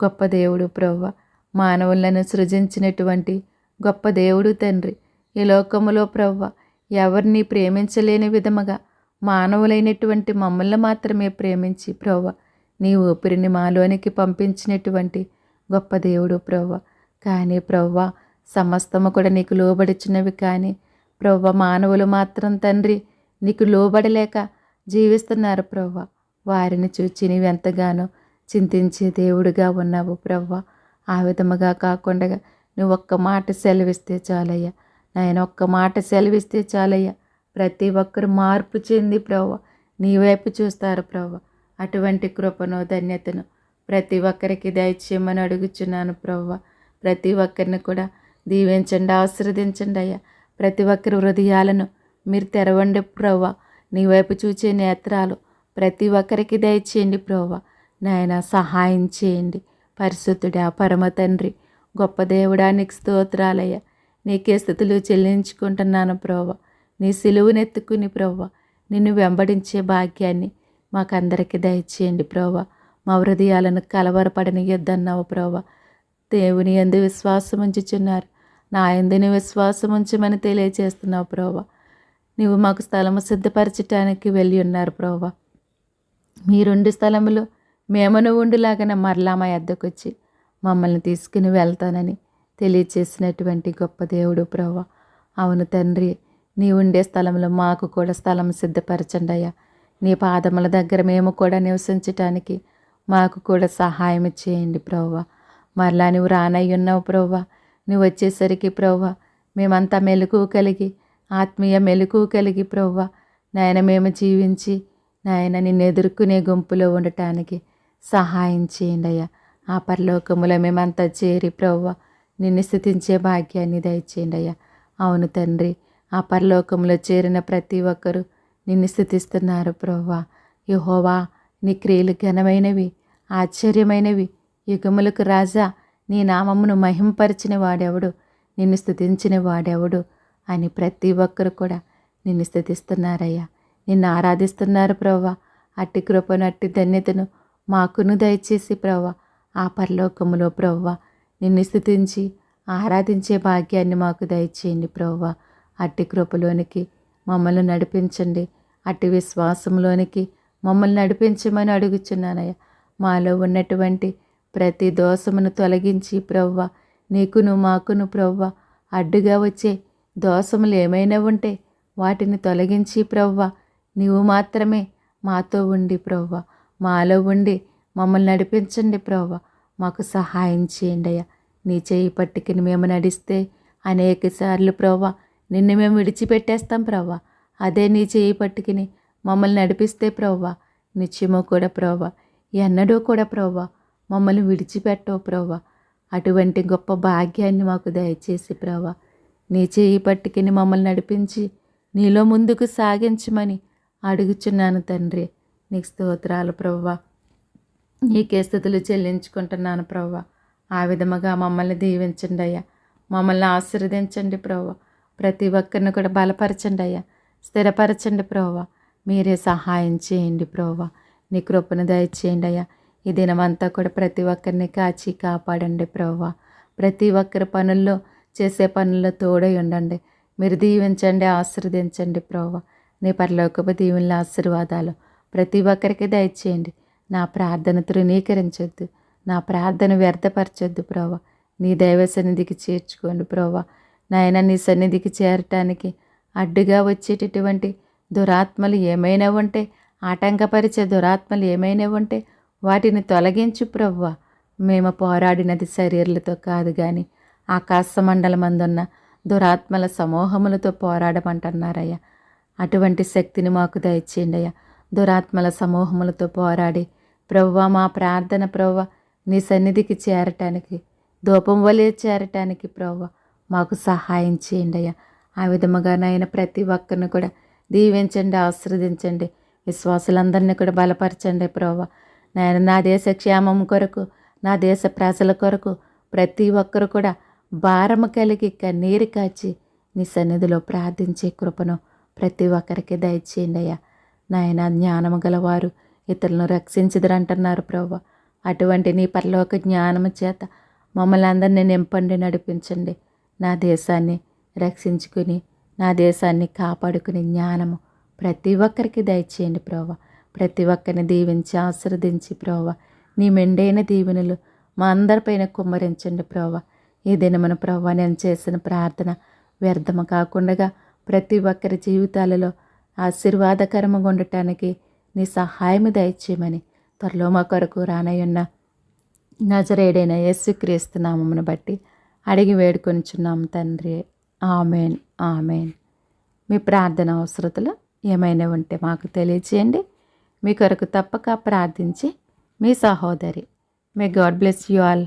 గొప్ప దేవుడు ప్రభువా. మానవులను సృజించినటువంటి గొప్ప దేవుడు తండ్రి. ఈ లోకములో ప్రభువా ఎవరిని ప్రేమించలేని విధముగా మానవులైనటువంటి మమ్మల్ని మాత్రమే ప్రేమించి ప్రభువా నీ ఊపిరిని మాలోనికి పంపించినటువంటి గొప్ప దేవుడు ప్రభువా. కానీ ప్రభువా సమస్తము కూడా నీకు లోబడుచున్నవి. కానీ ప్రభువా మానవులు మాత్రం తండ్రి నీకు లోబడలేక జీవిస్తున్నారు ప్రభువా. వారిని చూచి నీవెంతగానో చింతించే దేవుడిగా ఉన్నావు ప్రభువా. ఆ విధముగా కాకుండా నువ్వు ఒక్క మాట సెలవిస్తే చాలయ్యా. నాయన ఒక్క మాట సెలవిస్తే చాలయ్యా. ప్రతి ఒక్కరు మార్పు చెంది ప్రభువా నీ వైపు చూస్తారు ప్రభువా. అటువంటి కృపను ధన్యతను ప్రతి ఒక్కరికి దయచేయమని అడుగుచున్నాను ప్రభువా. ప్రతి ఒక్కరిని కూడా దీవించండి, ఆశీర్వదించండి అయ్యా. ప్రతి ఒక్కరి హృదయాలను మీరు తెరవండి ప్రభువా. నీ వైపు చూచే నేత్రాలు ప్రతి ఒక్కరికి దయచేయండి ప్రభువా. నాయన సహాయం చేయండి. పరిశుద్ధుడా పరమ తండ్రి గొప్ప దేవుడా నీకు స్తోత్రాలయ్యా. నీకే స్థుతులు చెల్లించుకుంటున్నాను ప్రభువా. నీ సిలువనెత్తుకుని ప్రభువా నిన్ను వెంబడించే భాగ్యాన్ని మాకందరికీ దయచేయండి ప్రభువా. మా హృదయాలను కలవరపడనియొద్దన్నావు ప్రభువా. దేవుని యందు విశ్వాసం ఉంచుచున్నారు, నా యందుని విశ్వాసం ఉంచమని తెలియజేస్తున్నావు ప్రభువా. నీవు మాకు స్థలము సిద్ధపరచటానికి వెళ్ళి ఉన్నారు ప్రభువా. మీరుండి స్థలములో మేమను ఉండులాగన మరలా మా యొద్దకు వచ్చి మమ్మల్ని తీసుకుని వెళ్తానని తెలియచేసినటువంటి గొప్ప దేవుడు ప్రభువా. అవును తండ్రి, నీ ఉండే స్థలంలో మాకు కూడా స్థలం సిద్ధపరచండి అయ్యా. నీ పాదముల దగ్గర మేము కూడా నివసించటానికి మాకు కూడా సహాయం చేయండి ప్రభువా. మరలా నువ్వు రానయ్యున్నావు ప్రభువా. నువ్వు వచ్చేసరికి ప్రభువా మేమంతా మెలకువ కలిగి ఆత్మీయ మెలకువ కలిగి ప్రభువా నాయన మేము జీవించి నాయన నిన్ను ఎదుర్కొనే గుంపులో ఉండటానికి సహాయం చేయండి అయ్యా. ఆ పరలోకములో మేమంతా చేరి ప్రభువా నిన్ను స్తుతించే భాగ్యాన్ని దయచేయండి అయ్యా. అవును తండ్రి, ఆ పరలోకంలో చేరిన ప్రతి ఒక్కరూ నిన్ను స్తుతిస్తున్నారు ప్రభువా. యెహోవా నీ క్రియలు ఘనమైనవి, ఆశ్చర్యమైనవి. యుగములకు రాజా నీ నామమును మహింపరిచిన వాడెవడు, నిన్ను స్తుతించిన వాడెవడు అని ప్రతి ఒక్కరు కూడా నిన్ను స్తుతిస్తున్నారయ్యా. నిన్ను ఆరాధిస్తున్నారు ప్రభువా. అట్టి కృపను అట్టి ధన్యతను మాకును దయచేసి ప్రభువా ఆ పరలోకములో ప్రభువా నిన్ను స్తుతించి ఆరాధించే భాగ్యాన్ని మాకు దయచేయండి ప్రభువా. అట్టి కృపలోనికి మమ్మల్ని నడిపించండి. అట్టి విశ్వాసంలోనికి మమ్మల్ని నడిపించమని అడుగుచున్నానయ్యా. మాలో ఉన్నటువంటి ప్రతి దోషమును తొలగించి ప్రభువా నీకును మాకును ప్రభువా అడ్డుగా వచ్చే దోషములు ఏమైనా ఉంటే వాటిని తొలగించి ప్రభువా నీవు మాత్రమే మాతో ఉండి ప్రభువా మాలో ఉండి మమ్మల్ని నడిపించండి ప్రభువా. మాకు సహాయం చేయండి అయ్యా. నీ చేయి పట్టుకుని మేము నడిస్తే అనేక సార్లు ప్రభువా నిన్ను మేము విడిచిపెట్టేస్తాం ప్రభువా. అదే నీ చేయి పట్టుకుని మమ్మల్ని నడిపిస్తే ప్రభువా నిత్యము కూడా ప్రభువా ఎన్నడూ కూడా ప్రభువా మమ్మల్ని విడిచిపెట్టవు ప్రభువా. అటువంటి గొప్ప భాగ్యాన్ని మాకు దయచేసి ప్రభువా నీ చేయి పట్టుకుని మమ్మల్ని నడిపించి నీలో ముందుకు సాగించమని అడుగుచున్నాను తండ్రి. నీకు స్తోత్రాలు ప్రభువా. నీకే స్తుతులు చెల్లించుకుంటున్నాను ప్రభువా. ఆ విధముగా మమ్మల్ని దీవించండి అయ్యా. మమ్మల్ని ఆశీర్వదించండి ప్రభువా. ప్రతి ఒక్కరిని కూడా బలపరచండి అయ్యా, స్థిరపరచండి ప్రభువా. మీరే సహాయం చేయండి ప్రభువా. నీ కృపను దయచేయండి అయ్యా. ఈ దినమంతా కూడా ప్రతి ఒక్కరిని కాచి కాపాడండి ప్రభువా. ప్రతి ఒక్కరి పనుల్లో చేసే పనుల్లో తోడై ఉండండి. మీరు దీవించండి, ఆశీర్వదించండి ప్రభువా. నీ పరలోకపు దీవెనల ఆశీర్వాదాలు ప్రతి ఒక్కరికి దయచేయండి. నా ప్రార్థన తృణీకరించొద్దు, నా ప్రార్థన వ్యర్థపరచొద్దు ప్రభువా. నీ దైవ సన్నిధికి చేర్చుకోండి ప్రభువా. నాయన నీ సన్నిధికి చేరటానికి అడ్డుగా వచ్చేటటువంటి దురాత్మలు ఏమైనా ఉంటే, ఆటంకపరిచే దురాత్మలు ఏమైనా ఉంటే వాటిని తొలగించు ప్రభువా. మేము పోరాడినది శరీరాలతో కాదు కానీ ఆకాశ మండలమందున్న దురాత్మల సమూహములతో పోరాడమంటున్నారయ్యా. అటువంటి శక్తిని మాకు దయచేయండి అయ్యా. దురాత్మల సమూహములతో పోరాడి ప్రభువా మా ప్రార్థన ప్రభువా నీ సన్నిధికి చేరటానికి, ధూపం వలె చేరటానికి ప్రభువా మాకు సహాయం చేయండి అయ్యా. ఆ విధముగా నాయన ప్రతి ఒక్కరిని కూడా దీవించండి, ఆశీర్వదించండి. విశ్వాసులందరినీ కూడా బలపరచండి ప్రభువా. నాయన నా దేశ క్షేమం కొరకు, నా దేశ ప్రజల కొరకు ప్రతి ఒక్కరు కూడా భారము కలిగి కన్నీరు కాచి నీ సన్నిధిలో ప్రార్థించే కృపను ప్రతి ఒక్కరికి దయచేయండి అయ్యా. నాయన జ్ఞానము గలవారు ఇతరులను రక్షించదురంటున్నారు ప్రభువా. అటువంటి నీ పరలోక జ్ఞానము చేత మమ్మల్ని అందరినీ నింపండి, నడిపించండి. నా దేశాన్ని రక్షించుకుని, నా దేశాన్ని కాపాడుకునే జ్ఞానము ప్రతి ఒక్కరికి దయచేయండి ప్రభువా. ప్రతి ఒక్కరిని దీవించి ఆశీర్వదించి ప్రభువా నీ మెండైన దీవెనలు మా అందరిపైన కుమ్మరించండి ప్రభువా. ఈ దినమున ప్రభువా నేను చేసిన ప్రార్థన వ్యర్థము కాకుండా ప్రతి ఒక్కరి జీవితాలలో ఆశీర్వాదకరముగా ఉండటానికి నీ సహాయము దయచేయమని త్వరలో మా కొరకు రానయ్యున్న నజరేయుడైన యేసుక్రీస్తు నామమును బట్టి అడిగి వేడుకొనిచున్నాము తండ్రి. Amen, amen. మీ ప్రార్థన అవసరతలు ఏమైనా ఉంటే మాకు తెలియచేయండి. మీ కొరకు తప్పక ప్రార్థించి మీ సహోదరి. May God bless you all.